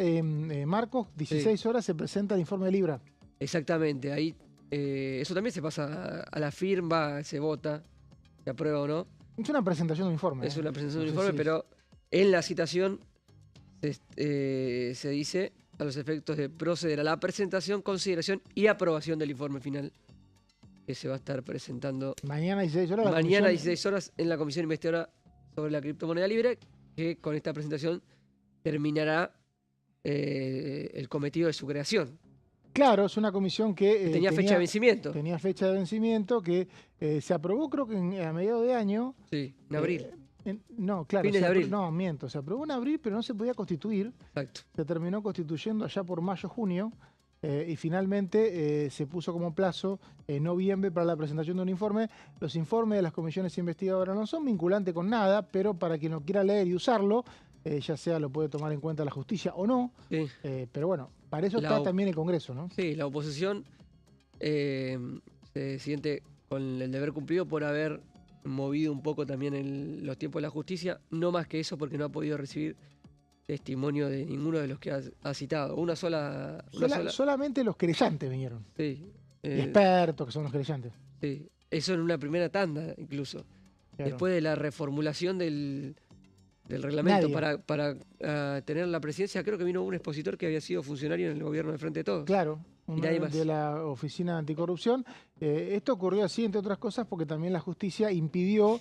Marcos, 16 horas se presenta el informe de Libra.
Exactamente, ahí eso también se pasa a la firma, se vota, se aprueba o no.
Es una presentación de un informe.
Es una presentación de un
No sé
informe,
si
pero en la citación se dice a los efectos de proceder a la presentación, consideración y aprobación del informe final, que se va a estar presentando
mañana 16 horas.
mañana a 16 horas en la Comisión Investigadora sobre la Criptomoneda Libre, que con esta presentación terminará el cometido de su creación.
Claro, es una comisión que
tenía fecha de vencimiento.
Tenía fecha de vencimiento que se aprobó creo que a mediados de año.
Sí, en abril.
No, claro.
Fines de abril.
No, miento. Se aprobó en abril, pero no se podía constituir.
Exacto.
Se terminó constituyendo allá por mayo, junio. Y finalmente se puso como plazo en noviembre para la presentación de un informe. Los informes de las comisiones investigadoras no son vinculantes con nada, pero para quien lo quiera leer y usarlo, ya sea lo puede tomar en cuenta la justicia o no.
Sí.
Pero bueno, para eso está también el Congreso, ¿no?
Sí, la oposición se siente con el deber cumplido por haber movido un poco también los tiempos de la justicia, no más que eso porque no ha podido recibir testimonio de ninguno de los que ha citado.
Solamente los querellantes vinieron.
Sí.
Expertos que son los querellantes.
Sí, eso en una primera tanda incluso. Claro. Después de la reformulación del reglamento para tener la presidencia, creo que vino un expositor que había sido funcionario en el gobierno de Frente de Todos.
Claro, de la Oficina Anticorrupción. Esto ocurrió así, entre otras cosas, porque también la justicia impidió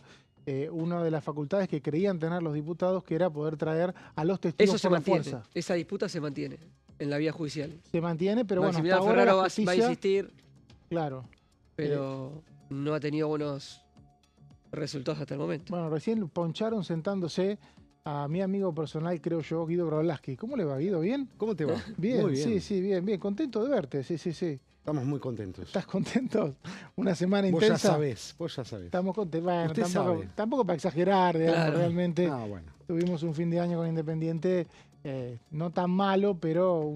una de las facultades que creían tener los diputados, que era poder traer a los testigos por la fuerza.
Esa disputa se mantiene en la vía judicial.
Se mantiene, pero bueno, hasta
ahora
la
justicia va a insistir.
Claro.
Pero no ha tenido buenos resultados hasta el momento.
Bueno, recién poncharon sentándose a mi amigo personal, creo yo, Guido Brodlaski. ¿Cómo le va, Guido? ¿Bien?
¿Cómo te va?
Bien,
muy bien.
Sí, bien. Contento de verte, sí.
Estamos muy contentos.
¿Estás contento? Una semana intensa.
Vos ya sabés.
Estamos contentos. Bueno, tampoco para exagerar,
claro.
Realmente.
No, bueno.
Tuvimos un fin de año con Independiente no tan malo, pero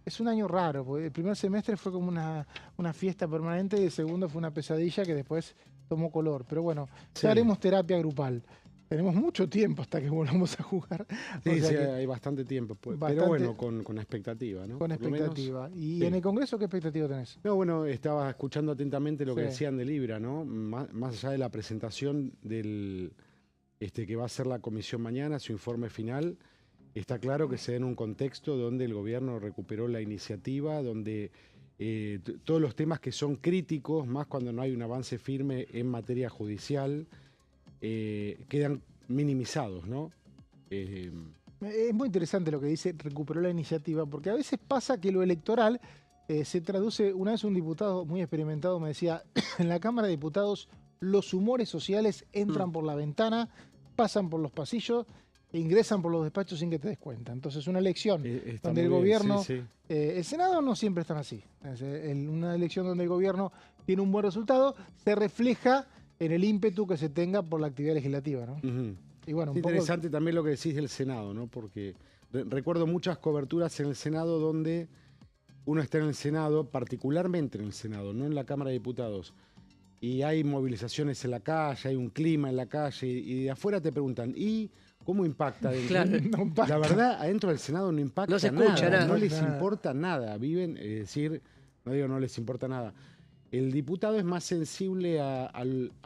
es un año raro, porque el primer semestre fue como una fiesta permanente y el segundo fue una pesadilla que después tomó color. Pero bueno, ya haremos terapia grupal. Tenemos mucho tiempo hasta que volvamos a jugar.
Sí, hay bastante tiempo. Pero bueno, con expectativa, ¿no?
Con expectativa. ¿Y en el Congreso qué expectativa tenés?
No, bueno, estaba escuchando atentamente lo que decían de Libra, ¿no? Más allá de la presentación del que va a ser la comisión mañana, su informe final, está claro que se da en un contexto donde el gobierno recuperó la iniciativa, donde todos los temas que son críticos, más cuando no hay un avance firme en materia judicial, quedan minimizados, ¿no?
Es muy interesante lo que dice recuperó la iniciativa, porque a veces pasa que lo electoral se traduce. Una vez un diputado muy experimentado me decía, en la Cámara de Diputados los humores sociales entran por la ventana, pasan por los pasillos e ingresan por los despachos sin que te des cuenta. Entonces una elección donde el gobierno... el Senado no siempre están así. Una elección donde el gobierno tiene un buen resultado se refleja en el ímpetu que se tenga por la actividad legislativa, ¿no? Y bueno,
es interesante también lo que decís del Senado, ¿no? Porque recuerdo muchas coberturas en el Senado donde uno está en el Senado, particularmente en el Senado, no en la Cámara de Diputados, y hay movilizaciones en la calle, hay un clima en la calle, y de afuera te preguntan, ¿y cómo impacta?
Claro.
No impacta.
La verdad, adentro del Senado no impacta
no se escucha nada.
No les importa nada. Viven, es decir, no digo no les importa nada. El diputado es más sensible a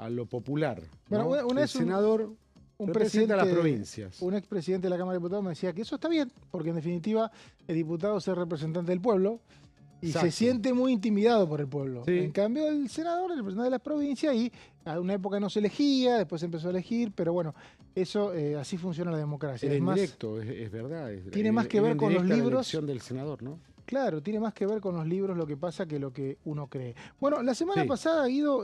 lo popular, ¿no?
Bueno,
el senador representa a las provincias.
Un expresidente de la Cámara de Diputados me decía que eso está bien, porque en definitiva el diputado es el representante del pueblo y se siente muy intimidado por el pueblo. Sí. En cambio, el senador es el representante de las provincias y a una época no se elegía, después se empezó a elegir, pero bueno, eso así funciona la democracia.
Es indirecto, es verdad.
Tiene más que ver con los libros.
La elección del senador, ¿no?
Claro, tiene más que ver con los libros lo que pasa que lo que uno cree. Bueno, la semana pasada, Guido,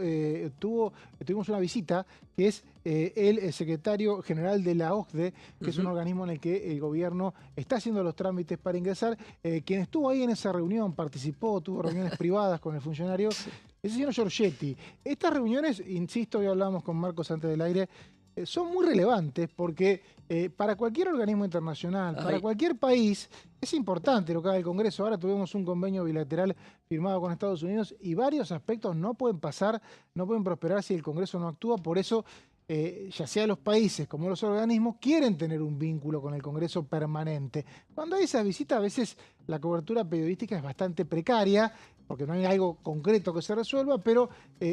tuvimos una visita que es el secretario general de la OCDE, que es un organismo en el que el gobierno está haciendo los trámites para ingresar. Quien estuvo ahí en esa reunión, participó, tuvo reuniones privadas con el funcionario, es el señor Giorgetti. Estas reuniones, insisto, hoy hablábamos con Marcos antes del aire, son muy relevantes porque para cualquier organismo internacional, para cualquier país, es importante lo que haga el Congreso. Ahora tuvimos un convenio bilateral firmado con Estados Unidos y varios aspectos no pueden pasar, no pueden prosperar si el Congreso no actúa. Por eso, ya sea los países como los organismos, quieren tener un vínculo con el Congreso permanente. Cuando hay esas visitas, a veces la cobertura periodística es bastante precaria, porque no hay algo concreto que se resuelva, pero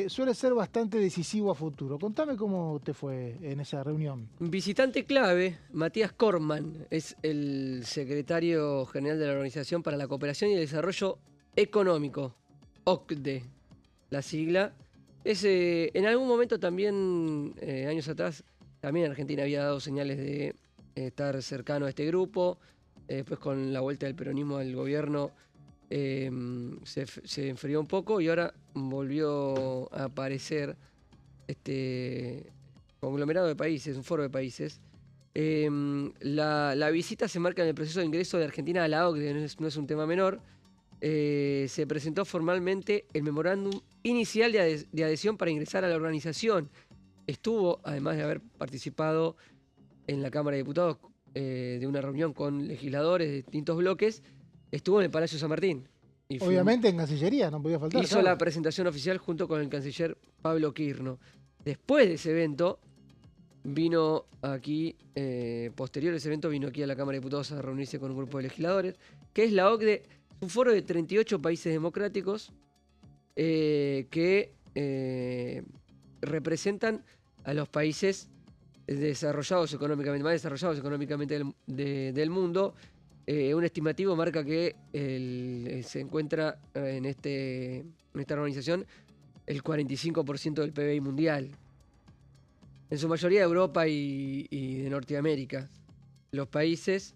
suele ser bastante decisivo a futuro. Contame cómo te fue en esa reunión.
Visitante clave, Matías Corman, es el secretario general de la Organización para la Cooperación y el Desarrollo Económico, OCDE, la sigla. En algún momento también, años atrás, también Argentina había dado señales de estar cercano a este grupo. Después con la vuelta del peronismo al gobierno, se enfrió un poco y ahora volvió a aparecer este conglomerado de países, un foro de países. La visita se marca en el proceso de ingreso de Argentina a la OCDE, no es un tema menor. Se presentó formalmente el memorándum inicial de adhesión para ingresar a la organización. Estuvo, además de haber participado en la Cámara de Diputados de una reunión con legisladores de distintos bloques, estuvo en el Palacio San Martín. Y
obviamente en Cancillería, no podía faltar.
Hizo la presentación oficial junto con el canciller Pablo Quirno. Después de ese evento, vino aquí, posterior a ese evento, vino aquí a la Cámara de Diputados a reunirse con un grupo de legisladores, que es la OCDE, un foro de 38 países democráticos que representan a los países desarrollados económicamente, más desarrollados económicamente del mundo. Un estimativo marca que se encuentra en esta organización el 45% del PBI mundial. En su mayoría de Europa y de Norteamérica, los países.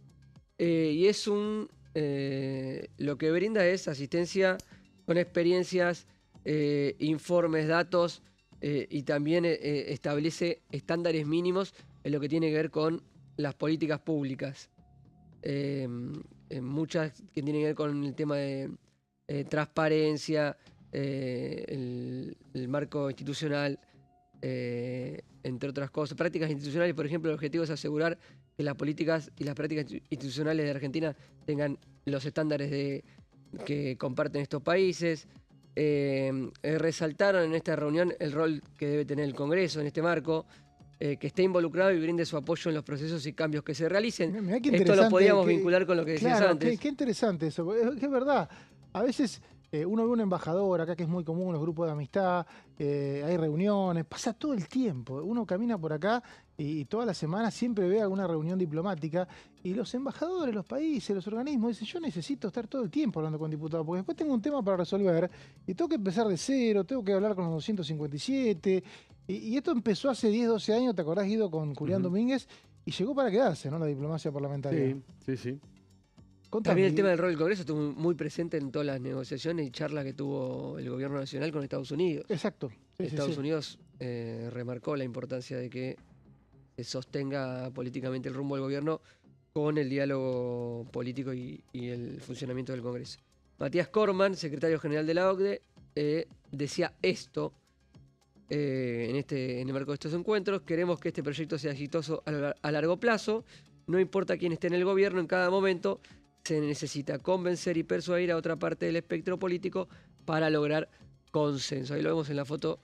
Y es lo que brinda es asistencia con experiencias, informes, datos, y también establece estándares mínimos en lo que tiene que ver con las políticas públicas. Muchas que tienen que ver con el tema de transparencia, el marco institucional, entre otras cosas. Prácticas institucionales, por ejemplo, el objetivo es asegurar que las políticas y las prácticas institucionales de Argentina tengan los estándares que comparten estos países. Resaltaron en esta reunión el rol que debe tener el Congreso en este marco, que esté involucrado y brinde su apoyo en los procesos y cambios que se realicen. Esto lo podíamos vincular con lo que decías antes.
Qué interesante eso, es verdad. A veces uno ve un embajador acá, que es muy común, los grupos de amistad, hay reuniones, pasa todo el tiempo. Uno camina por acá y toda la semana siempre ve alguna reunión diplomática y los embajadores, los países, los organismos dicen: yo necesito estar todo el tiempo hablando con diputados porque después tengo un tema para resolver y tengo que empezar de cero, tengo que hablar con los 257. Y esto empezó hace 10, 12 años, ¿te acordás, Guido, con Julián Domínguez? Y llegó para quedarse, ¿no? La diplomacia parlamentaria.
Sí.
También el tema del rol del Congreso estuvo muy presente en todas las negociaciones y charlas que tuvo el gobierno nacional con Estados Unidos.
Exacto.
Estados Unidos remarcó la importancia de que se sostenga políticamente el rumbo del gobierno con el diálogo político y el funcionamiento del Congreso. Matías Corman, secretario general de la OCDE, decía esto en el marco de estos encuentros: queremos que este proyecto sea exitoso a largo plazo, no importa quién esté en el gobierno en cada momento, se necesita convencer y persuadir a otra parte del espectro político para lograr consenso. Ahí lo vemos en la foto,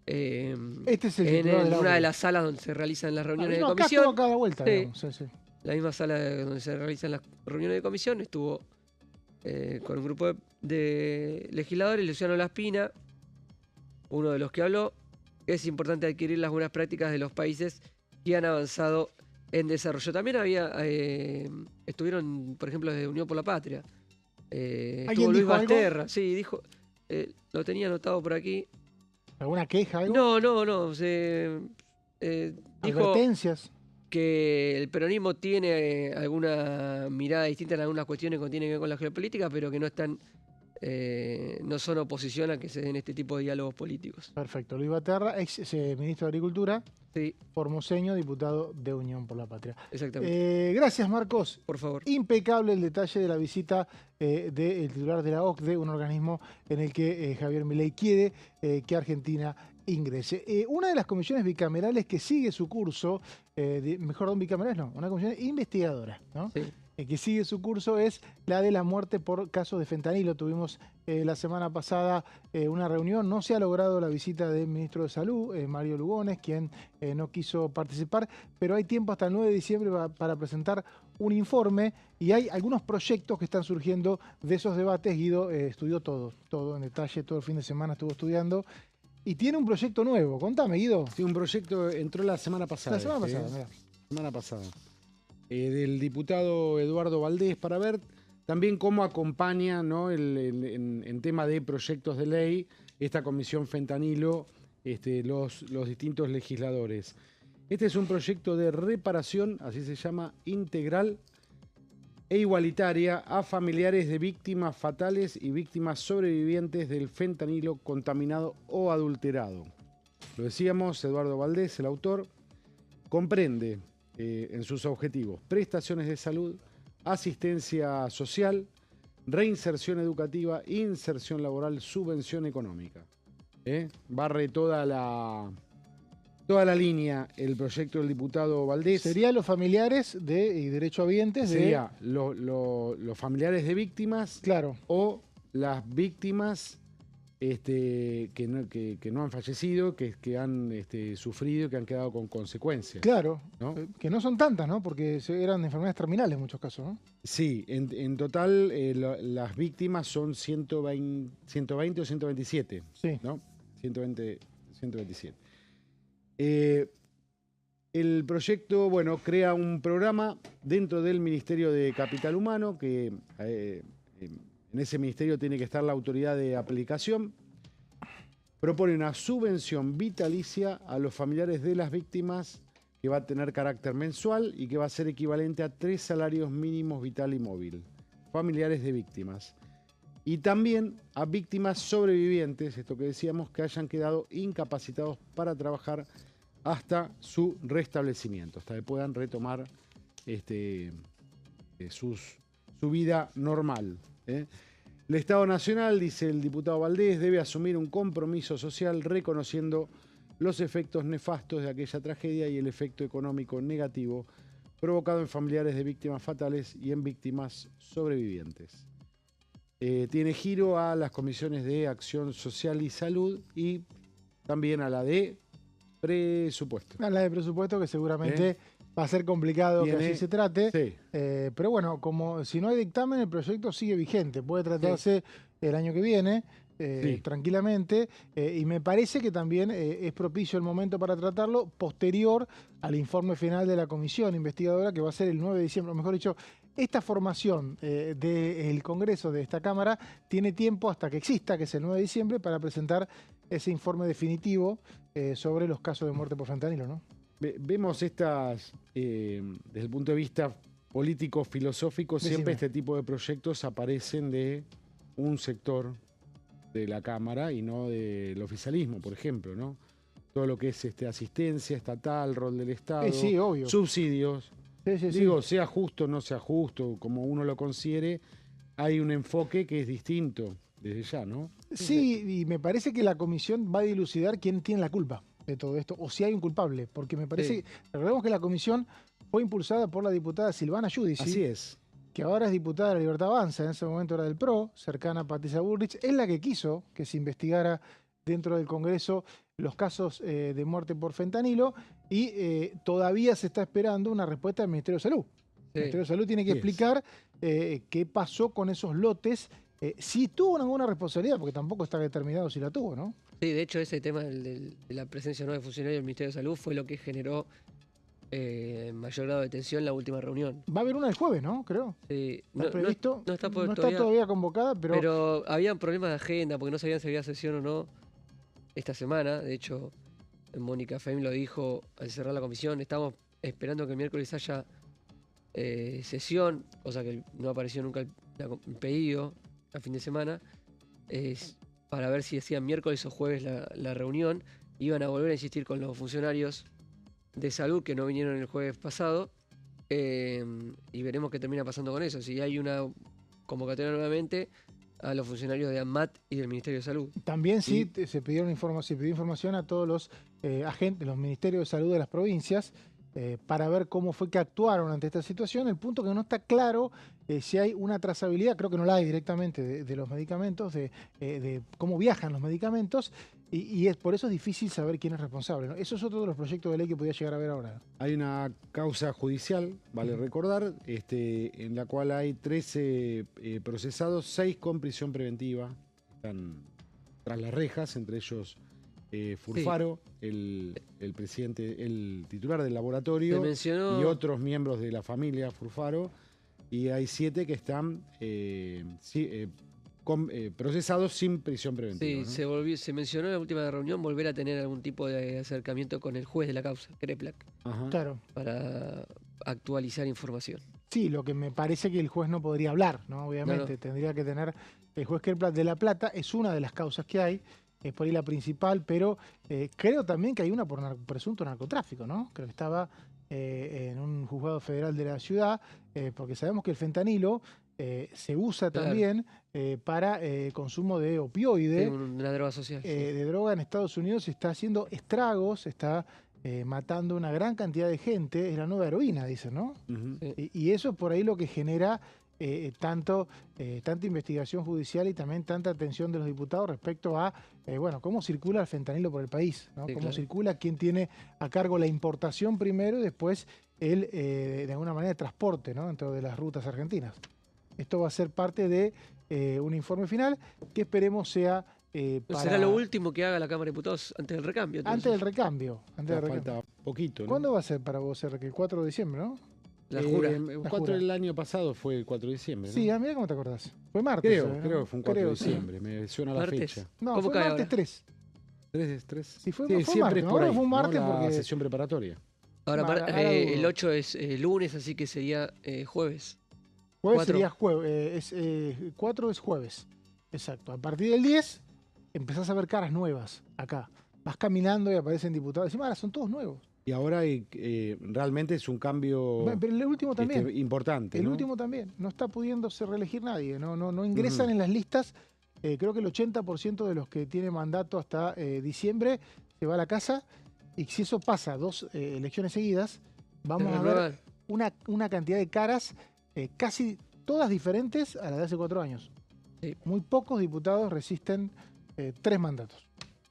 en una de las salas donde se realizan las reuniones de comisión.
Acá cada vuelta, digamos. Sí.
La misma sala donde se realizan las reuniones de comisión. Estuvo con un grupo de legisladores, Luciano Laspina, uno de los que habló. Es importante adquirir las buenas prácticas de los países que han avanzado en desarrollo. También estuvieron, por ejemplo, desde Unión por la Patria. Estuvo Luis Basterra. Sí, dijo, lo tenía anotado por aquí.
¿Alguna queja? ¿Algo?
No. Dijo
advertencias.
que el peronismo tiene alguna mirada distinta en algunas cuestiones que tienen que ver con la geopolítica, pero que no están, no son oposición a que se den este tipo de diálogos políticos.
Perfecto. Luis Baterra, ex ministro de Agricultura,
Sí,
formoseño, diputado de Unión por la Patria.
exactamente.
Gracias, Marcos.
Por favor.
Impecable el detalle de la visita del titular de la OCDE, un organismo en el que Javier Milei quiere que Argentina ingrese. Una de las comisiones bicamerales que sigue su curso, bicamerales no, una comisión investigadora, ¿no?
Sí.
Que sigue su curso es la de la muerte por casos de fentanilo. Tuvimos la semana pasada una reunión, no se ha logrado la visita del ministro de Salud, Mario Lugones, quien no quiso participar, pero hay tiempo hasta el 9 de diciembre para presentar un informe y hay algunos proyectos que están surgiendo de esos debates. Guido estudió todo en detalle, todo el fin de semana estuvo estudiando. Y tiene un proyecto nuevo. Contame, Guido.
Sí, un proyecto entró la semana pasada.
La semana pasada, mirá.
Semana pasada. Del diputado Eduardo Valdés, para ver también cómo acompaña, ¿no? en tema de proyectos de ley esta comisión fentanilo, los distintos legisladores. Este es un proyecto de reparación, así se llama, integral e igualitaria a familiares de víctimas fatales y víctimas sobrevivientes del fentanilo contaminado o adulterado. Lo decíamos, Eduardo Valdés, el autor, comprende en sus objetivos prestaciones de salud, asistencia social, reinserción educativa, inserción laboral, subvención económica. Barre toda la línea el proyecto del diputado Valdés.
Sería los familiares y derechohabientes de...
Sería los familiares de víctimas,
claro,
o las víctimas que no han fallecido, que han sufrido, que han quedado con consecuencias.
Claro,
¿no?
Que no son tantas, ¿no? Porque eran enfermedades terminales en muchos casos, ¿no?
Sí, en total las víctimas son 120 o 127.
Sí.
¿No? 127. El proyecto, bueno, crea un programa dentro del Ministerio de Capital Humano, que en ese ministerio tiene que estar la autoridad de aplicación. Propone una subvención vitalicia a los familiares de las víctimas que va a tener carácter mensual y que va a ser equivalente a 3 salarios mínimos vital y móvil. Familiares de víctimas. Y también a víctimas sobrevivientes, esto que decíamos, que hayan quedado incapacitados para trabajar hasta su restablecimiento, hasta que puedan retomar su vida normal. El Estado Nacional, dice el diputado Valdés, debe asumir un compromiso social reconociendo los efectos nefastos de aquella tragedia y el efecto económico negativo provocado en familiares de víctimas fatales y en víctimas sobrevivientes. Tiene giro a las comisiones de Acción Social y Salud y también a la de Presupuesto.
A la de presupuesto, que seguramente va a ser complicado que así se trate.
Sí.
Pero bueno, como si no hay dictamen, el proyecto sigue vigente. Puede tratarse el año que viene, tranquilamente. Y me parece que también es propicio el momento para tratarlo posterior al informe final de la comisión investigadora, que va a ser el 9 de diciembre. O mejor dicho, esta formación del Congreso, de esta Cámara, tiene tiempo hasta que exista, que es el 9 de diciembre, para presentar ese informe definitivo sobre los casos de muerte por fentanilo, ¿no?
Vemos estas, desde el punto de vista político-filosófico, siempre este tipo de proyectos aparecen de un sector de la Cámara y no del oficialismo, por ejemplo, ¿no? Todo lo que es asistencia estatal, rol del Estado,
sí, obvio.
subsidios. Digo, sea justo o no sea justo, como uno lo considere, hay un enfoque que es distinto desde ya, ¿no?
Sí, y me parece que la comisión va a dilucidar quién tiene la culpa de todo esto, o si hay un culpable, porque me parece, recordemos que la comisión fue impulsada por la diputada Silvana Giudici.
Así es.
Que ahora es diputada de la Libertad Avanza, en ese momento era del PRO, cercana a Patricia Bullrich, es la que quiso que se investigara dentro del Congreso los casos de muerte por fentanilo y todavía se está esperando una respuesta del Ministerio de Salud. El Ministerio de Salud tiene que explicar qué pasó con esos lotes, si tuvo alguna responsabilidad, porque tampoco está determinado si la tuvo, ¿no?
Sí, de hecho ese tema de la presencia no de funcionarios del Ministerio de Salud fue lo que generó mayor grado de tensión en la última reunión.
Va a haber una el jueves, ¿no? Creo.
Sí.
¿Está previsto?
No está
todavía convocada,
pero había problemas de agenda porque no sabían si había sesión o no esta semana. De hecho, Mónica Feim lo dijo al cerrar la comisión. Estamos esperando que el miércoles haya sesión, cosa que no apareció nunca el pedido a fin de semana, para ver si hacían miércoles o jueves la reunión. Iban a volver a insistir con los funcionarios de salud que no vinieron el jueves pasado, y veremos qué termina pasando con eso. Si hay una convocatoria nuevamente a los funcionarios de ANMAT y del Ministerio de Salud.
También sí se pidió información a todos los agentes, los ministerios de salud de las provincias, para ver cómo fue que actuaron ante esta situación. El punto que no está claro si hay una trazabilidad, creo que no la hay directamente, de los medicamentos, de cómo viajan los medicamentos, y por eso es difícil saber quién es responsable, ¿no? Eso es otro de los proyectos de ley que podía llegar a ver ahora.
Hay una causa judicial, vale recordar, en la cual hay 13 procesados, 6 con prisión preventiva, están tras las rejas, entre ellos Furfaro, el presidente, el titular del laboratorio, y otros miembros de la familia Furfaro, y hay 7 que están procesados sin prisión preventiva.
Sí,
¿no?
se mencionó en la última reunión volver a tener algún tipo de acercamiento con el juez de la causa, Kreplak,
Claro,
para actualizar información.
sí, lo que me parece que el juez no podría hablar, ¿no? Obviamente, tendría que tener el juez Kreplak de La Plata, es una de las causas que hay, es por ahí la principal, pero creo también que hay una por presunto narcotráfico, ¿no? Creo que estaba en un juzgado federal de la ciudad, porque sabemos que el fentanilo se usa también para consumo de opioide.
Una droga social.
De droga en Estados Unidos está haciendo estragos, está matando una gran cantidad de gente, es la nueva heroína, dicen, ¿no? Y eso es por ahí lo que genera tanta investigación judicial y también tanta atención de los diputados respecto a, cómo circula el fentanilo por el país, ¿no? Cómo circula, quién tiene a cargo la importación primero y después de alguna manera, el transporte, ¿no? Dentro de las rutas argentinas. Esto va a ser parte de un informe final que esperemos sea
Será lo último que haga la Cámara de Diputados antes del recambio.
Antes del recambio.
Falta poquito, ¿no?
¿Cuándo va a ser para vos, el 4 de diciembre, no?
La jura.
El 4 del año pasado fue el 4 de diciembre, ¿no?
Sí, mira cómo te acordás. Fue martes.
Creo que fue un 4 de diciembre, me suena la fecha.
No, fue martes
ahora?
3.
¿3?
Sí, fue
siempre
martes.
es por
Ahora
ahí,
fue un martes
¿no? La
porque...
sesión preparatoria.
Ahora, el 8 es lunes, así que sería jueves.
Jueves
4.
sería jueves. 4 es jueves. Exacto. A partir del 10 empezás a ver caras nuevas acá. Vas caminando y aparecen diputados. Encima son todos nuevos.
Y ahora realmente es un cambio
pero el último también.
Importante.
El
¿no?
último también. No está pudiéndose reelegir nadie. No ingresan en las listas. Creo que el 80% de los que tienen mandato hasta diciembre se va a la casa. Y si eso pasa 2 elecciones seguidas, vamos a ver una cantidad de caras casi todas diferentes a las de hace 4 años.
Sí.
Muy pocos diputados resisten 3 mandatos.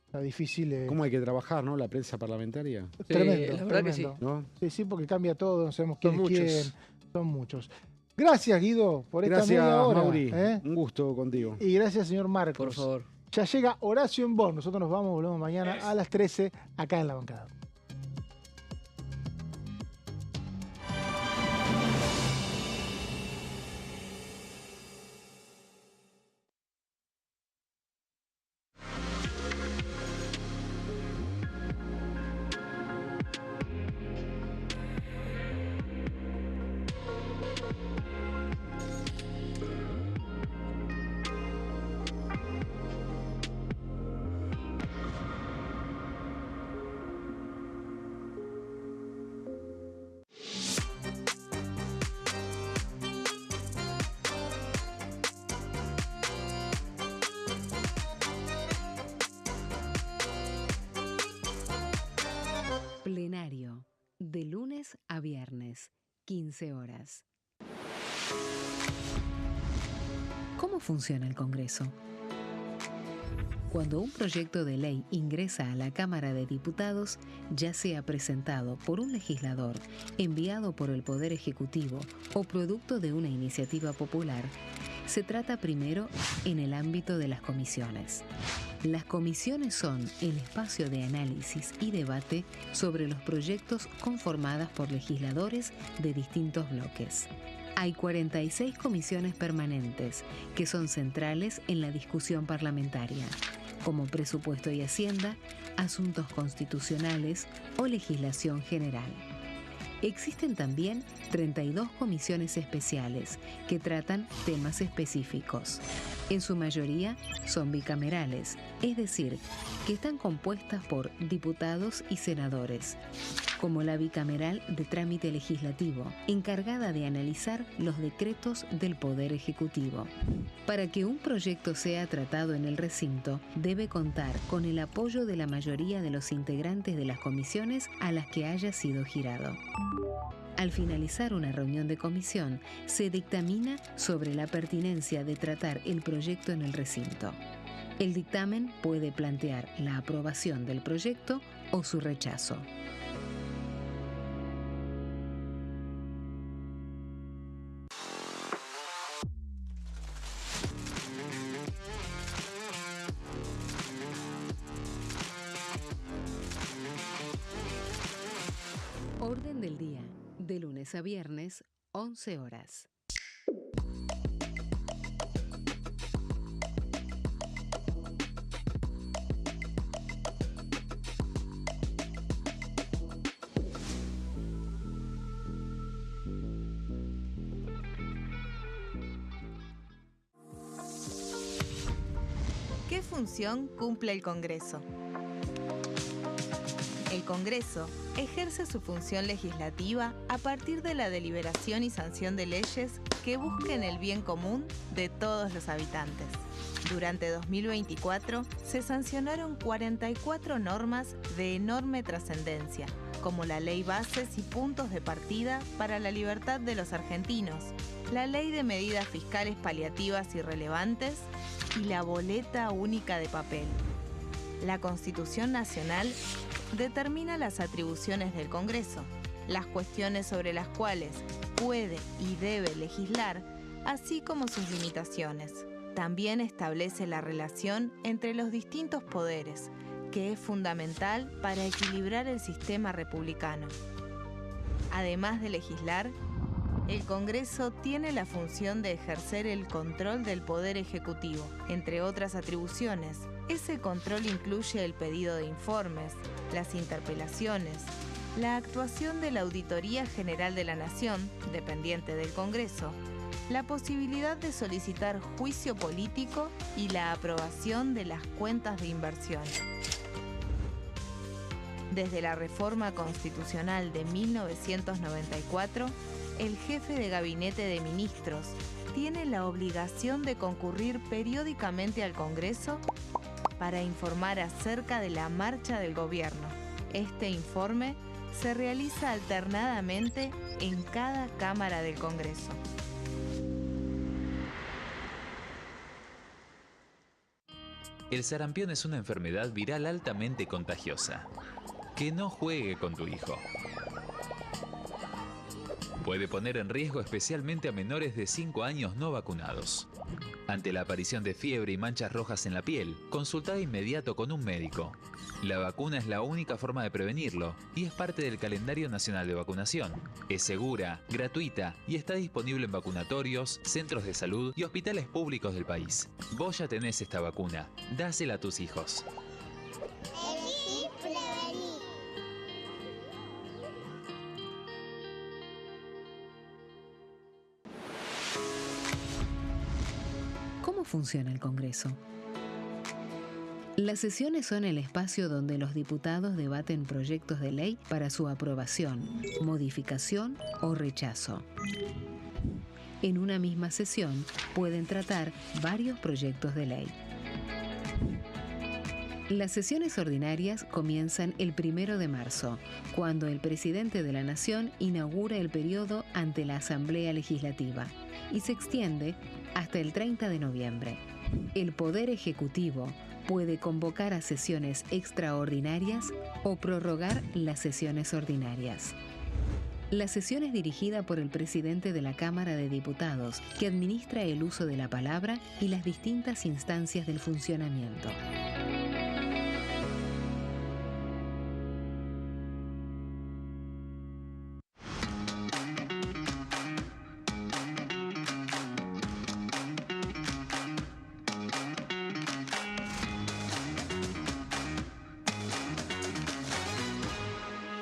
Está difícil.
¿Cómo hay que trabajar, no? La prensa parlamentaria.
Tremendo.
La verdad que sí.
¿No?
Sí, porque cambia todo, no sabemos quién
Son
es quién.
muchos.
Son muchos. Gracias, Guido, por esta
Gracias,
media hora.
Mauri. Un gusto contigo.
Y gracias, señor Marcos.
Por favor.
Ya llega Horacio en Bonn. Nosotros nos volvemos mañana a las 13 acá en La Bancada.
Plenario, de lunes a viernes, 15 horas. ¿Cómo funciona el Congreso? Cuando un proyecto de ley ingresa a la Cámara de Diputados, ya sea presentado por un legislador, enviado por el Poder Ejecutivo o producto de una iniciativa popular, se trata primero en el ámbito de las comisiones. Las comisiones son el espacio de análisis y debate sobre los proyectos conformadas por legisladores de distintos bloques. Hay 46 comisiones permanentes que son centrales en la discusión parlamentaria, como Presupuesto y Hacienda, Asuntos Constitucionales o Legislación General. Existen también 32 comisiones especiales que tratan temas específicos. En su mayoría son bicamerales, es decir, que están compuestas por diputados y senadores, como la bicameral de trámite legislativo, encargada de analizar los decretos del Poder Ejecutivo. Para que un proyecto sea tratado en el recinto, debe contar con el apoyo de la mayoría de los integrantes de las comisiones a las que haya sido girado. Al finalizar una reunión de comisión, se dictamina sobre la pertinencia de tratar el proyecto en el recinto. El dictamen puede plantear la aprobación del proyecto o su rechazo. Orden del día. De lunes a viernes, 11 horas.
¿Qué función cumple el Congreso? El Congreso ejerce su función legislativa a partir de la deliberación y sanción de leyes que busquen el bien común de todos los habitantes. Durante 2024 se sancionaron 44 normas de enorme trascendencia, como la Ley Bases y Puntos de Partida para la Libertad de los Argentinos, la Ley de Medidas Fiscales Paliativas y Relevantes y la Boleta Única de Papel. La Constitución Nacional determina las atribuciones del Congreso, las cuestiones sobre las cuales puede y debe legislar, así como sus limitaciones. También establece la relación entre los distintos poderes, que es fundamental para equilibrar el sistema republicano. Además de legislar, el Congreso tiene la función de ejercer el control del Poder Ejecutivo. Entre otras atribuciones, ese control incluye el pedido de informes, las interpelaciones, la actuación de la Auditoría General de la Nación, dependiente del Congreso, la posibilidad de solicitar juicio político y la aprobación de las cuentas de inversión. Desde la reforma constitucional de 1994, el jefe de gabinete de ministros tiene la obligación de concurrir periódicamente al Congreso para informar acerca de la marcha del gobierno. Este informe se realiza alternadamente en cada Cámara del Congreso.
El sarampión es una enfermedad viral altamente contagiosa. Que no juegue con tu hijo. Puede poner en riesgo especialmente a menores de 5 años no vacunados. Ante la aparición de fiebre y manchas rojas en la piel, consulta de inmediato con un médico. La vacuna es la única forma de prevenirlo y es parte del calendario nacional de vacunación. Es segura, gratuita y está disponible en vacunatorios, centros de salud y hospitales públicos del país. Vos ya tenés esta vacuna, dásela a tus hijos.
Elegí prevenir.
¿Cómo funciona el Congreso? Las sesiones son el espacio donde los diputados debaten proyectos de ley para su aprobación, modificación o rechazo. En una misma sesión pueden tratar varios proyectos de ley. Las sesiones ordinarias comienzan el 1 de marzo, cuando el presidente de la Nación inaugura el periodo ante la Asamblea Legislativa y se extiende hasta el 30 de noviembre. El Poder Ejecutivo puede convocar a sesiones extraordinarias o prorrogar las sesiones ordinarias. La sesión es dirigida por el presidente de la Cámara de Diputados, que administra el uso de la palabra y las distintas instancias del funcionamiento.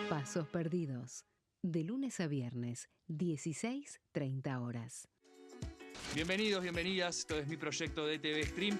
Pasos perdidos. De lunes a viernes, 16:30 horas.
Bienvenidos, bienvenidas. Esto es mi proyecto de TV Stream.